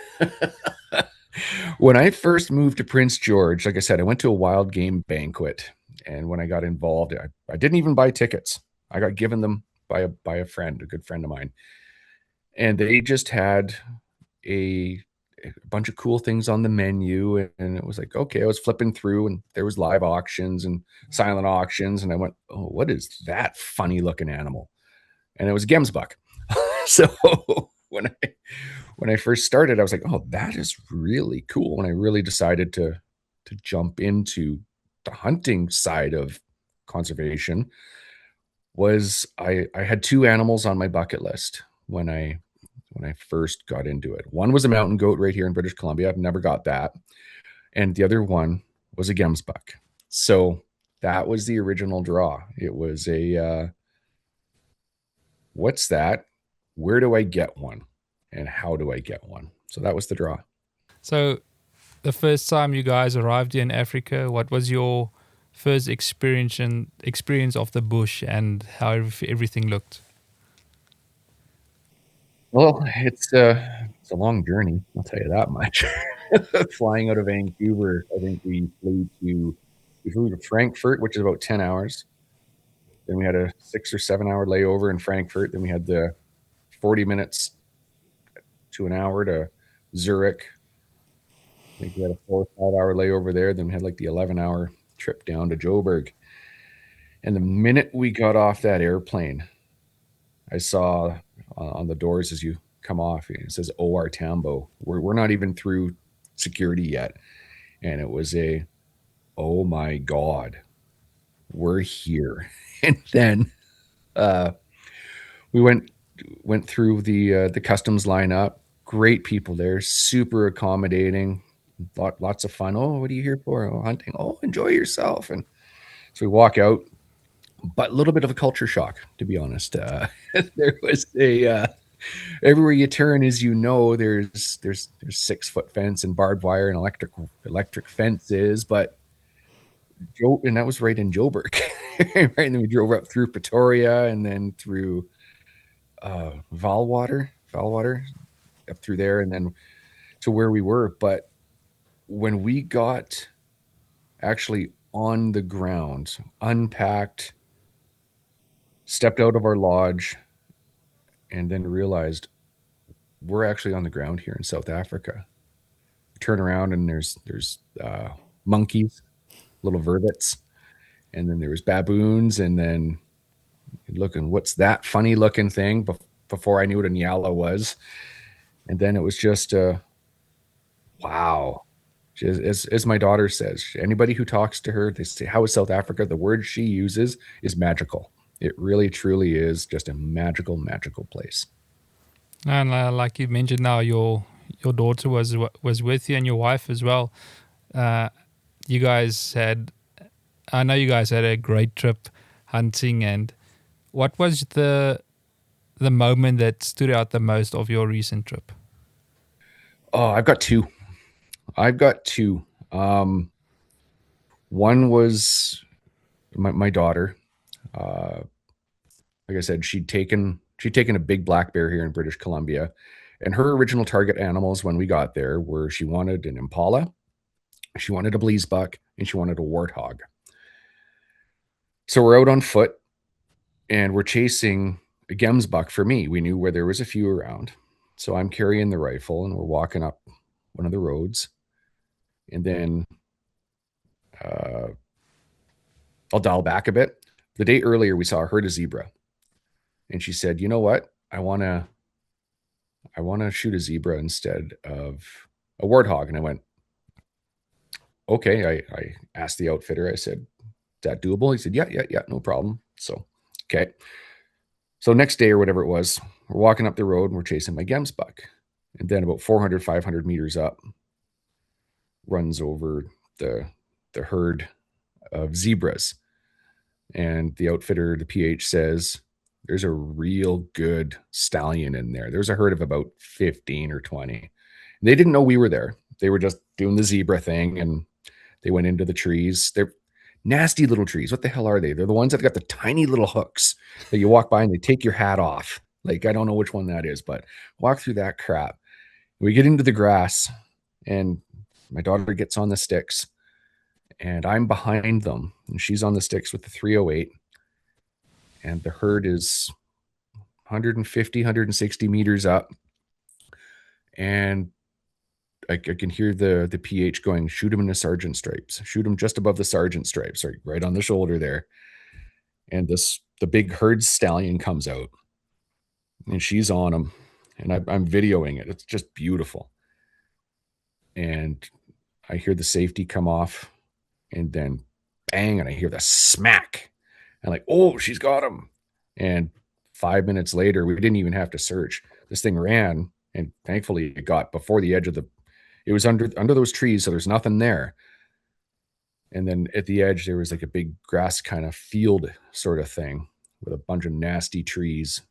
When I first moved to Prince George, like I said, I went to a wild game banquet. And when I got involved, I didn't even buy tickets. I got given them by a friend, a good friend of mine. And they just had a bunch of cool things on the menu. And it was like, okay, I was flipping through and there was live auctions and silent auctions. And I went, oh, what is that funny looking animal? And it was a gemsbuck. So when I first started, I was like, oh, that is really cool. When I really decided to jump into the hunting side of conservation, was I had two animals on my bucket list when I first got into it. One was a mountain goat right here in British Columbia. I've never got that. And the other one was a gemsbuck. So that was the original draw. It was a what's that? Where do I get one? And how do I get one? So that was the draw. So the first time you guys arrived here in Africa, what was your first experience of the bush and how everything looked? Well, it's a long journey, I'll tell you that much. Flying out of Vancouver, I think we flew to Frankfurt, which is about 10 hours. Then we had a 6 or 7 hour layover in Frankfurt. Then we had the 40 minutes to an hour to Zurich. I think we had a 4 or 5 hour layover there. Then we had like the 11-hour trip down to Joburg. And the minute we got off that airplane, I saw on the doors as you come off, it says OR Tambo. We're not even through security yet. And it was oh my God, we're here. And then we went through the customs lineup. Great people there, super accommodating, lots of fun. Oh, what are you here for? Oh, hunting. Oh, enjoy yourself. And so we walk out, but a little bit of a culture shock, to be honest. There was everywhere you turn, as you know, there's 6 foot fence and barbed wire and electric fences, but and that was right in Joburg. Right, and then we drove up through Pretoria and then through Valwater up through there, and then to where we were. But when we got actually on the ground, unpacked, stepped out of our lodge, and then realized we're actually on the ground here in South Africa. Turn around and there's monkeys, little vervets, and then there was baboons, and then looking, what's that funny looking thing? Before I knew what a nyala was, and then it was just wow. As my daughter says, anybody who talks to her, they say, "How is South Africa?" The word she uses is magical. It really, truly is just a magical, magical place. And like you mentioned now, your daughter was with you and your wife as well. You guys had, I know you guys had a great trip hunting. And what was the moment that stood out the most of your recent trip? Oh, I've got two. One was my daughter. Like I said, she'd taken a big black bear here in British Columbia, and her original target animals when we got there were, she wanted an impala, she wanted a bleeze buck, and she wanted a warthog. So we're out on foot and we're chasing a gemsbuck for me. We knew where there was a few around. So I'm carrying the rifle and we're walking up one of the roads. And then I'll dial back a bit. The day earlier, we saw a herd of zebra. And she said, "You know what? I want to shoot a zebra instead of a warthog." And I went, okay. I asked the outfitter, I said, "Is that doable?" He said, yeah, no problem. So, okay. So next day or whatever it was, we're walking up the road and we're chasing my gemsbuck. And then about 400, 500 meters up, runs over the herd of zebras. And the outfitter, the PH, says, "There's a real good stallion in there." There's a herd of about 15 or 20. They didn't know we were there. They were just doing the zebra thing, and they went into the trees. They're nasty little trees. What the hell are they? They're the ones that got the tiny little hooks that you walk by and they take your hat off. Like, I don't know which one that is, but walk through that crap. We get into the grass, and my daughter gets on the sticks, and I'm behind them, and she's on the sticks with the 308. And the herd is 150, 160 meters up. And I can hear the PH going, "Shoot him in the sergeant stripes. Shoot him just above the sergeant stripes," right on the shoulder there. And the big herd stallion comes out, and she's on him, and I'm videoing it. It's just beautiful. And I hear the safety come off, and then bang, and I hear the smack. And like, oh, she's got him. And 5 minutes later, we didn't even have to search. This thing ran, and thankfully it got before the edge of it was under those trees, so there's nothing there. And then at the edge, there was like a big grass kind of field sort of thing with a bunch of nasty trees.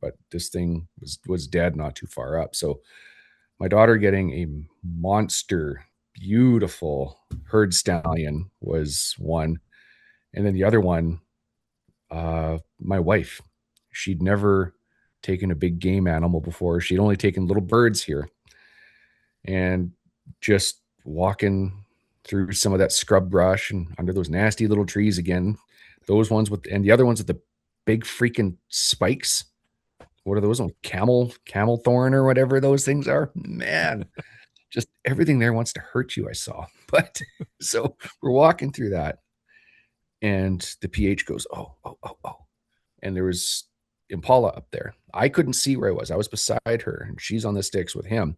But this thing was dead not too far up. So my daughter getting a monster, beautiful herd stallion was one. And then the other one, my wife, she'd never taken a big game animal before. She'd only taken little birds here. And just walking through some of that scrub brush and under those nasty little trees again, those ones with, and the other ones with the big freaking spikes. What are those ones? Camel thorn or whatever those things are, man. Just everything there wants to hurt you, I saw. But so we're walking through that, and the PH goes, oh. And there was Impala up there. I couldn't see where I was beside her, and she's on the sticks with him.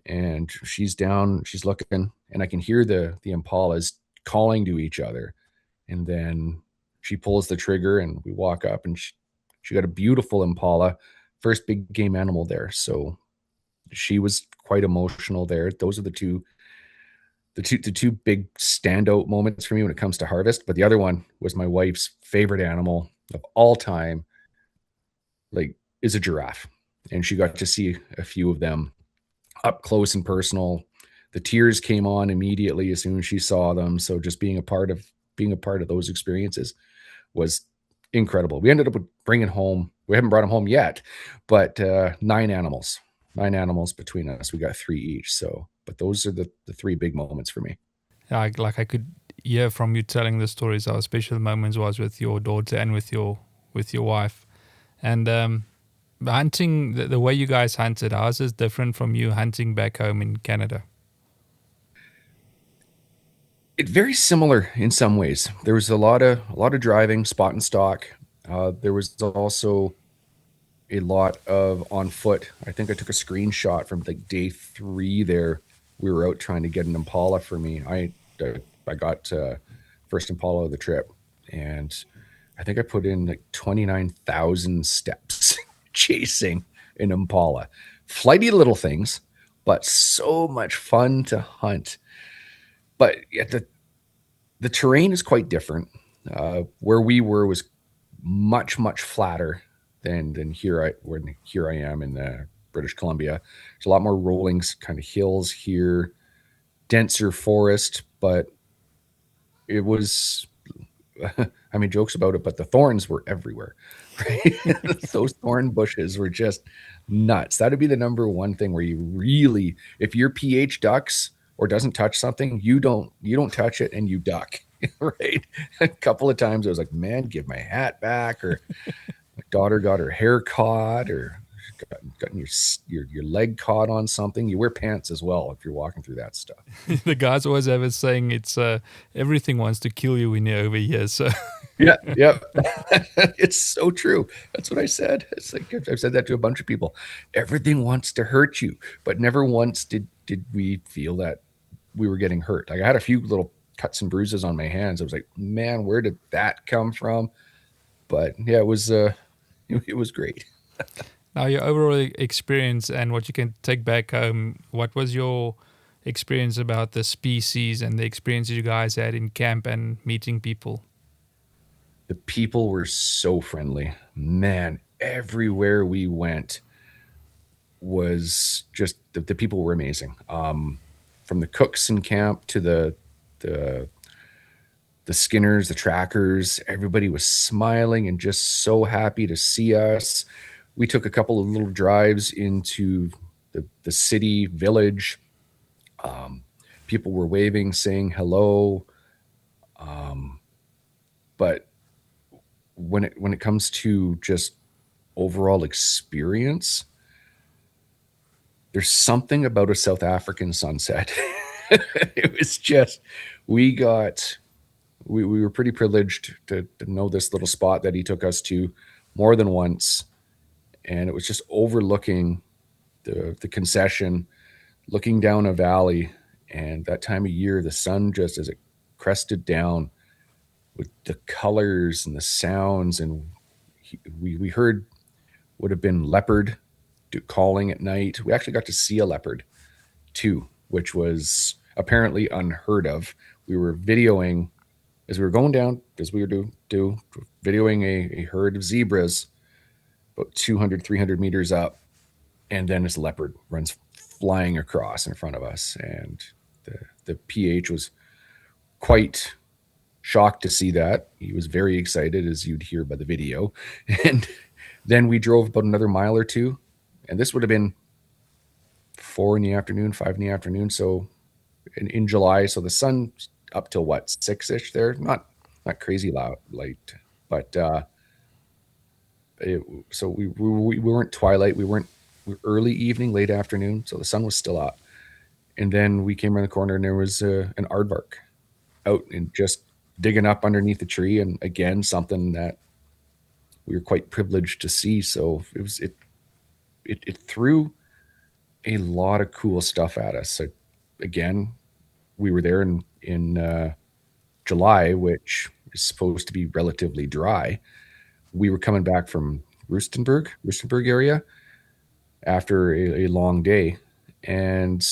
And she's down, she's looking, and I can hear the Impalas calling to each other. And then she pulls the trigger, and we walk up, and she got a beautiful Impala, first big game animal there. So she was quite emotional there. Those are the two big standout moments for me when it comes to harvest. But the other one was my wife's favorite animal of all time, like, is a giraffe. And she got to see a few of them up close and personal. The tears came on immediately as soon as she saw them. So just being a part of those experiences was incredible. We ended up bringing home, we haven't brought them home yet, but 9 animals between us. We got 3 each. So, but those are the 3 big moments for me. Yeah, I could hear from you telling the stories how special the moments was with your daughter and with your wife. And hunting, the way you guys hunted, how is this different from you hunting back home in Canada? It's very similar in some ways. There was a lot of driving, spot and stock. There was also a lot of on foot. I think I took a screenshot from like day 3 there. We were out trying to get an Impala for me. I got first Impala of the trip, and I think I put in like 29,000 steps chasing an Impala. Flighty little things, but so much fun to hunt. But the terrain is quite different. Where we were was much flatter than here I am in British Columbia. There's a lot more rolling kind of hills here, denser forest, but it was, I mean, jokes about it, but the thorns were everywhere, right? Those thorn bushes were just nuts. That'd be the number one thing where you really, if your PH ducks or doesn't touch something, you don't touch it and you duck, right? A couple of times I was like, man, give my hat back, or my daughter got her hair caught, or gotten your leg caught on something. You wear pants as well if you're walking through that stuff. The guys always have a saying, it's everything wants to kill you when you're over here. So yeah. It's so true. That's what I said. It's like, I've said that to a bunch of people. Everything wants to hurt you, but never once did we feel that we were getting hurt. Like, I had a few little cuts and bruises on my hands. I was like, man, where did that come from? But yeah, it was great. Now, your overall experience and what you can take back home, what was your experience about the species and the experiences you guys had in camp and meeting people? The people were so friendly. Man, everywhere we went was just, the people were amazing. From the cooks in camp to the skinners, the trackers, everybody was smiling and just so happy to see us. We took a couple of little drives into the city village. People were waving, saying hello. But when it comes to just overall experience, there's something about a South African sunset. It was just, we were pretty privileged to know this little spot that he took us to more than once. And it was just overlooking the concession, looking down a valley. And that time of year, the sun, just as it crested down with the colors and the sounds, and we heard would have been leopard calling at night. We actually got to see a leopard too, which was apparently unheard of. We were videoing as we were going down, as we were videoing a herd of zebras about 200, 300 meters up. And then this leopard runs flying across in front of us. And the PH was quite shocked to see that. He was very excited, as you'd hear by the video. And Then we drove about another mile or two, and this would have been 4 in the afternoon, 5 in the afternoon. So in July, so the sun up till what, 6-ish there, not crazy loud light, but so we weren't twilight, we were early evening, late afternoon, so the sun was still up. And then we came around the corner and there was an aardvark out and just digging up underneath the tree, and again something that we were quite privileged to see. So it threw a lot of cool stuff at us. So again, we were there in July, which is supposed to be relatively dry. We were coming back from Rustenburg area after a long day, and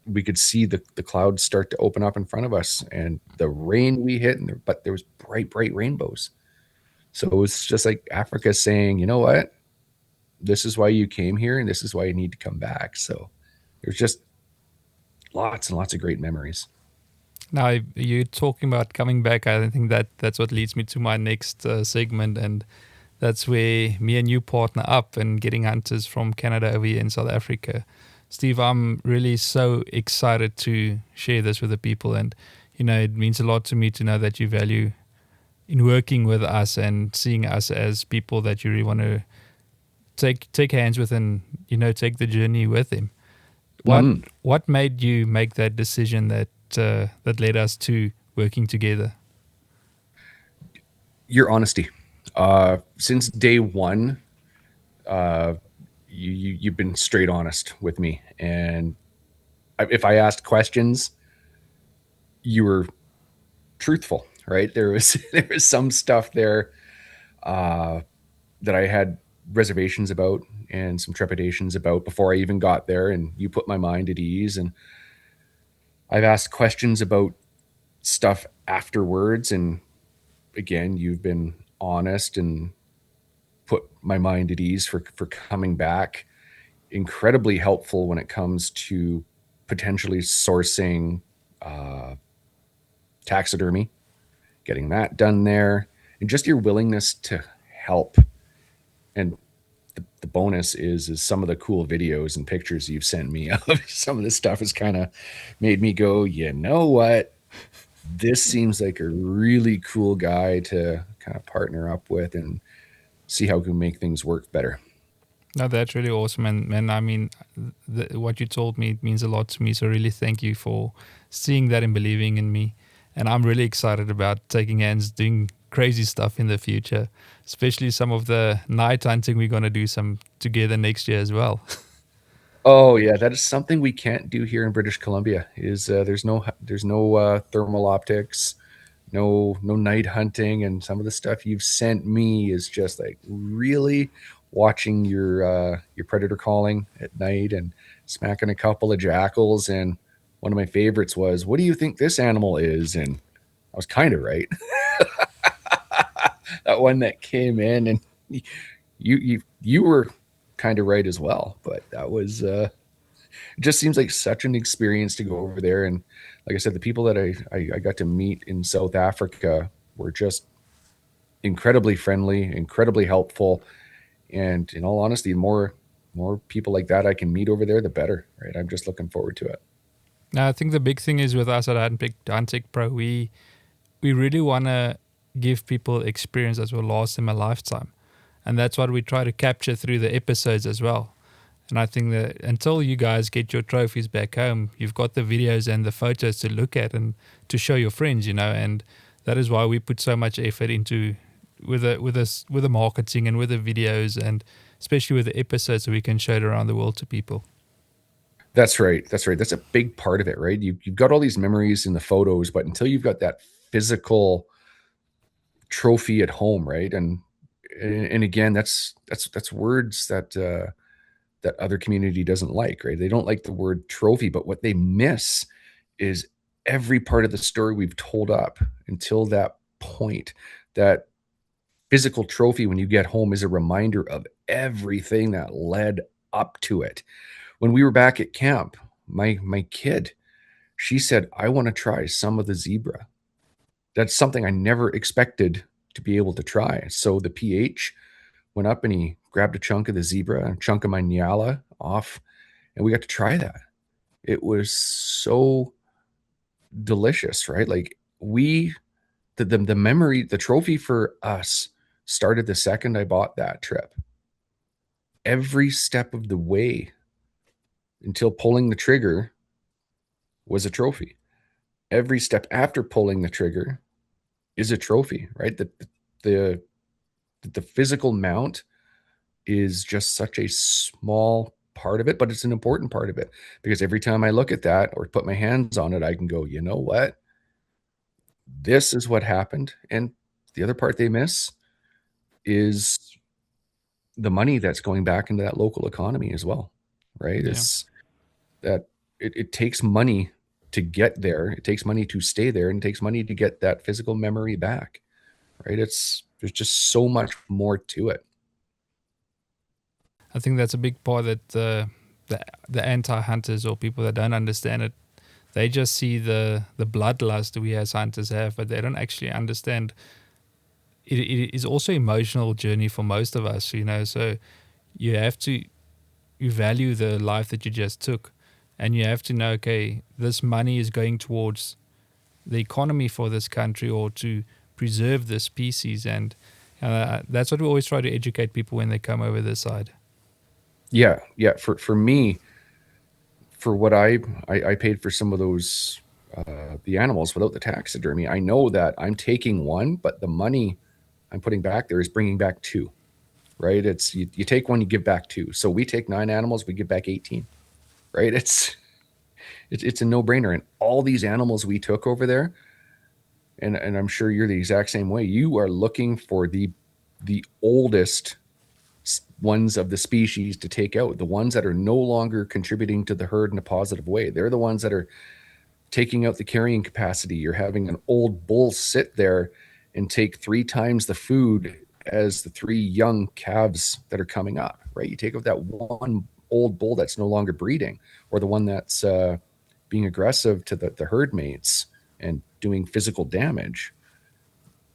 we could see the clouds start to open up in front of us, and the rain we hit, but there was bright rainbows. So it was just like Africa saying, you know what, this is why you came here, and this is why you need to come back. So there's just lots and lots of great memories. Now, you're talking about coming back. I think that's what leads me to my next segment, and that's where me and you partner up and getting hunters from Canada over here in South Africa. Steve, I'm really so excited to share this with the people, and it means a lot to me to know that you value in working with us and seeing us as people that you really want to take hands with and take the journey with him. What made you make that decision that led us to working together? Your honesty. Since day one, you've been straight honest with me, and if I asked questions, you were truthful. Right? There was some stuff there that I had reservations about and some trepidations about before I even got there, and you put my mind at ease. And I've asked questions about stuff afterwards, and again, you've been honest and put my mind at ease for coming back. Incredibly helpful when it comes to potentially sourcing taxidermy, getting that done there, and just your willingness to help. And the bonus is some of the cool videos and pictures you've sent me of some of this stuff has kind of made me go, you know what? This seems like a really cool guy to kind of partner up with and see how we can make things work better. No, that's really awesome. And I mean, what you told me, it means a lot to me. So really thank you for seeing that and believing in me. And I'm really excited about taking hands, doing crazy stuff in the future, especially some of the night hunting we're going to do some together next year as well. Oh yeah, that is something we can't do here in British Columbia. Is there's no thermal optics, no night hunting, and some of the stuff you've sent me is just like really watching your predator calling at night and smacking a couple of jackals. And one of my favorites was, what do you think this animal is? And I was kind of right. That one that came in, and you were kind of right as well. But that was it just seems like such an experience to go over there. And like I said, the people that I got to meet in South Africa were just incredibly friendly, incredibly helpful. And in all honesty, more people like that I can meet over there, the better. Right? I'm just looking forward to it. Now, I think the big thing is with us at Huntech Pro, we really want to give people experience that will last them a lifetime. And that's what we try to capture through the episodes as well. And I think that until you guys get your trophies back home, you've got the videos and the photos to look at and to show your friends, and that is why we put so much effort into with the marketing and with the videos, and especially with the episodes, so we can show it around the world to people. That's right. That's a big part of it, right? You've got all these memories in the photos, but until you've got that physical trophy at home, right? And again, that's words that that other community doesn't like, right? They don't like the word trophy, but what they miss is every part of the story we've told up until that point. That physical trophy when you get home is a reminder of everything that led up to it. When we were back at camp, my kid, she said, I want to try some of the zebra. That's something I never expected to be able to try. So the pH went up and he grabbed a chunk of the zebra and a chunk of my nyala off, and we got to try that. It was so delicious, right? Like the memory, the trophy for us started the second I bought that trip. Every step of the way until pulling the trigger was a trophy. Every step after pulling the trigger is a trophy, right? The physical mount is just such a small part of it, but it's an important part of it, because every time I look at that or put my hands on it, I can go, you know what? This is what happened. And the other part they miss is the money that's going back into that local economy as well, right? Yeah. It's that it takes money to get there. It takes money to stay there, and it takes money to get that physical memory back, right? There's just so much more to it. I think that's a big part that the anti-hunters or people that don't understand it, they just see the bloodlust we as hunters have, but they don't actually understand it is also emotional journey for most of us, you know. So you have to you value the life that you just took, and you have to know, okay, this money is going towards the economy for this country or to preserve the species, and that's what we always try to educate people when they come over this side. Yeah. For me, for what I paid for some of those the animals without the taxidermy, I know that I'm taking one, but the money I'm putting back there is bringing back two, right? It's you take one, you give back two. So we take 9 animals, we give back 18, right? It's a no-brainer. And all these animals we took over there, and I'm sure you're the exact same way. You are looking for the oldest ones of the species to take out, the ones that are no longer contributing to the herd in a positive way. They're the ones that are taking out the carrying capacity. You're having an old bull sit there and take 3 times the food as the 3 young calves that are coming up, right? You take out that one old bull that's no longer breeding, or the one that's being aggressive to the herd mates and doing physical damage.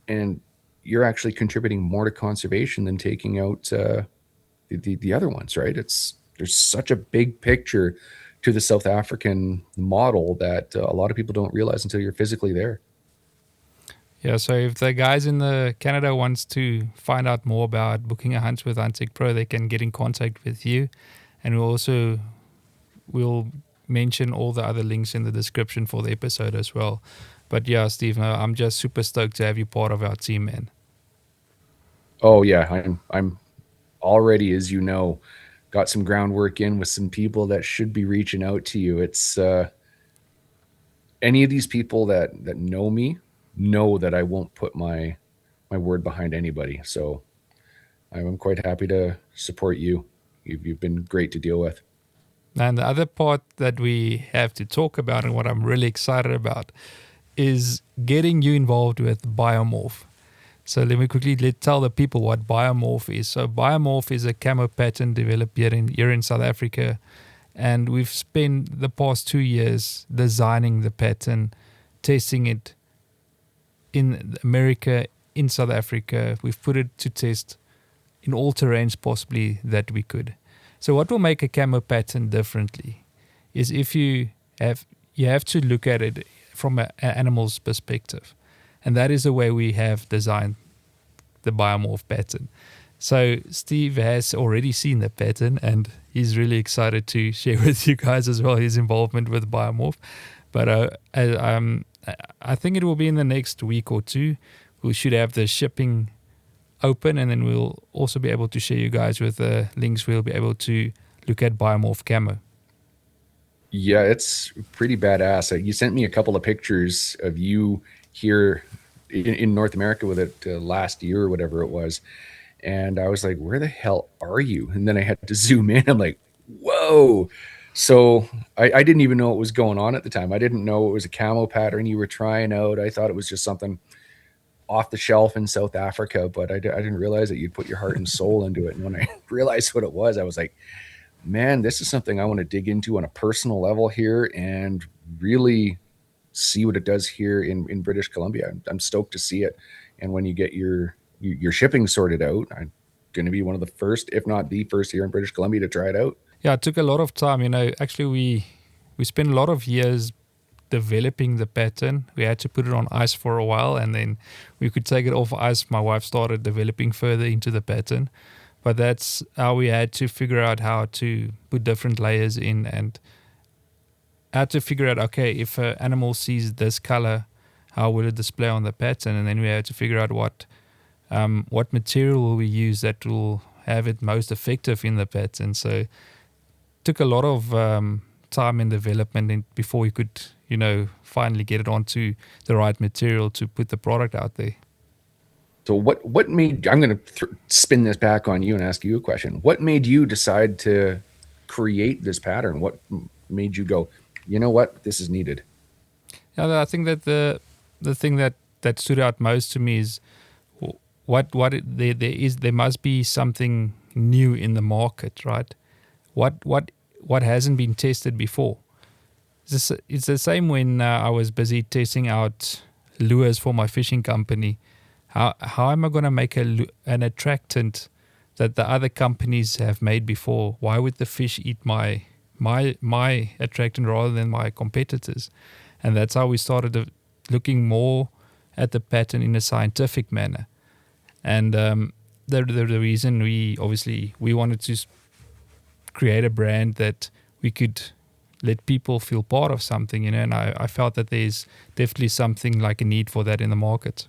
And you're actually contributing more to conservation than taking out the other ones, right? There's such a big picture to the South African model that a lot of people don't realize until you're physically there. Yeah, so if the guys in the Canada wants to find out more about booking a hunt with Huntech Pro, they can get in contact with you, and we'll mention all the other links in the description for the episode as well. But yeah, Steve, I'm just super stoked to have you part of our team, man. Oh yeah, I'm already, as you know, got some groundwork in with some people that should be reaching out to you. It's any of these people that know me know that I won't put my word behind anybody. So I'm quite happy to support you. You've been great to deal with. And the other part that we have to talk about, and what I'm really excited about, is getting you involved with Biomorph. So let me quickly tell the people what Biomorph is. So Biomorph is a camo pattern developed here in South Africa, and we've spent the past 2 years designing the pattern, testing it in America, in South Africa. We've put it to test in all terrains possibly that we could. So what will make a camo pattern differently is if you have to look at it from an animal's perspective. And that is the way we have designed the Biomorph pattern. So Steve has already seen the pattern, and he's really excited to share with you guys as well his involvement with Biomorph. But I think it will be in the next week or two. We should have the shipping open, and then we'll also be able to share you guys with the links. We'll be able to look at Biomorph camo. Yeah, it's pretty badass. You sent me a couple of pictures of you here in North America with it last year or whatever it was. And I was like, where the hell are you? And then I had to zoom in. I'm like, whoa. So I didn't even know what was going on at the time. I didn't know it was a camo pattern you were trying out. I thought it was just something off the shelf in South Africa, but I didn't realize that you'd put your heart and soul into it. And when I realized what it was, I was like, man, this is something I want to dig into on a personal level here and really see what it does here in British Columbia. I'm stoked to see it. And when you get your shipping sorted out, going to be one of the first, if not the first here in British Columbia to try it out. Yeah, it took a lot of time. Actually, we spent a lot of years developing the pattern. We had to put it on ice for a while, and then we could take it off ice. My wife started developing further into the pattern. But that's how we had to figure out how to put different layers in, and how to figure out, okay, if an animal sees this color, how will it display on the pattern? And then we had to figure out what material will we use that will have it most effective in the pattern. So it took a lot of time in development before we could, finally get it onto the right material to put the product out there. So what made, I'm going to spin this back on you and ask you a question. What made you decide to create this pattern? What made you go, you know what, this is needed? Yeah, I think that the thing that stood out most to me is there must be something new in the market, right? What hasn't been tested before? It's the same when I was busy testing out lures for my fishing company. How am I going to make an attractant that the other companies have made before? Why would the fish eat my attractant rather than my competitors? And that's how we started looking more at the pattern in a scientific manner. And the reason we wanted to create a brand that we could let people feel part of something, and I felt that there's definitely something like a need for that in the market.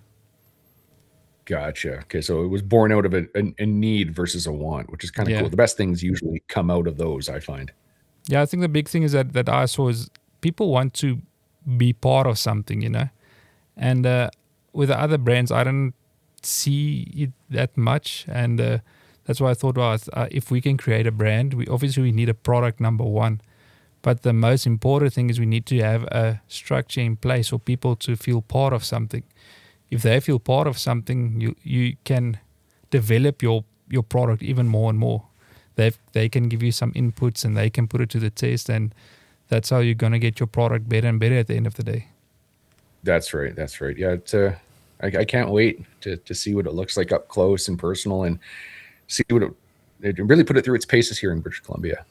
Gotcha. Okay, so it was born out of a need versus a want, which is kind of cool. The best things usually come out of those, I find. Yeah, I think the big thing is that I saw is people want to be part of something, and with the other brands, I don't see it that much, and that's why I thought, well, if we can create a brand, we need a product, number one, but the most important thing is we need to have a structure in place for people to feel part of something. If they feel part of something, you can develop your product even more and more. They can give you some inputs and they can put it to the test, and that's how you're going to get your product better and better at the end of the day. That's right. Yeah, I can't wait to see what it looks like up close and personal, and see what it really put it through its paces here in British Columbia.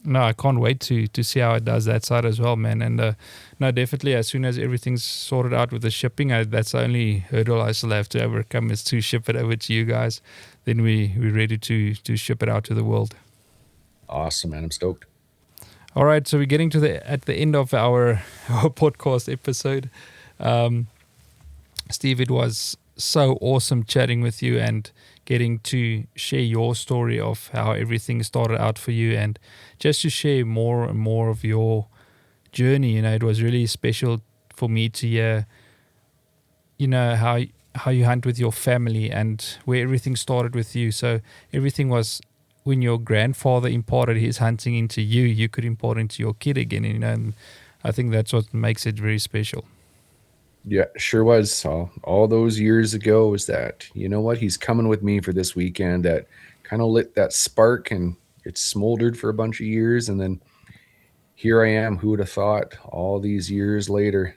No, I can't wait to see how it does that side as well, man. And no, definitely, as soon as everything's sorted out with the shipping, that's the only hurdle I still have to overcome, is to ship it over to you guys. Then we're ready to ship it out to the world. Awesome, man. I'm stoked. All right, so we're getting at the end of our podcast episode. Steve, it was so awesome chatting with you and getting to share your story of how everything started out for you, and just to share more and more of your journey. It was really special for me to hear, how you hunt with your family and where everything started with you. So everything was when your grandfather imparted his hunting into you, you could impart into your kid again, and I think that's what makes it very special. Yeah, sure was. All those years ago was that, you know what, he's coming with me for this weekend. That kind of lit that spark, and it smoldered for a bunch of years. And then here I am. Who would have thought, all these years later,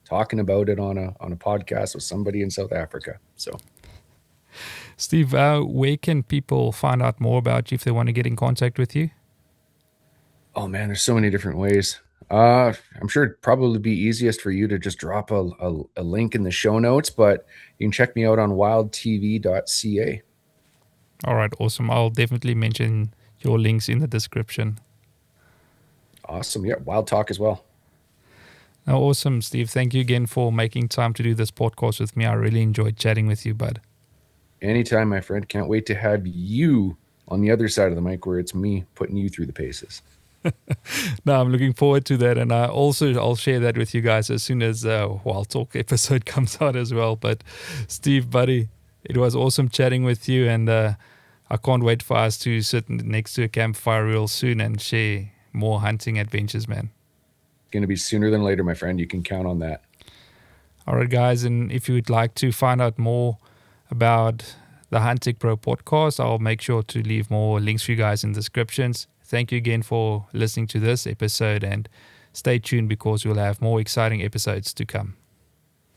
talking about it on a podcast with somebody in South Africa. So, Steve, where can people find out more about you if they want to get in contact with you? Oh man, there's so many different ways. I'm sure it'd probably be easiest for you to just drop a link in the show notes, but you can check me out on wildtv.ca. All right, awesome. I'll definitely mention your links in the description. Awesome. Yeah, Wild Talk as well. Oh, awesome, Steve. Thank you again for making time to do this podcast with me. I really enjoyed chatting with you, bud. Anytime, my friend. Can't wait to have you on the other side of the mic, where it's me putting you through the paces. No, I'm looking forward to that, and I'll share that with you guys as soon as Wild Talk episode comes out as well. But Steve, buddy, it was awesome chatting with you, and I can't wait for us to sit next to a campfire real soon and share more hunting adventures, man. It's going to be sooner than later, my friend. You can count on that. All right, guys, and if you would like to find out more about the Huntech Pro Podcast, I'll make sure to leave more links for you guys in the descriptions. Thank you again for listening to this episode, and stay tuned because we'll have more exciting episodes to come.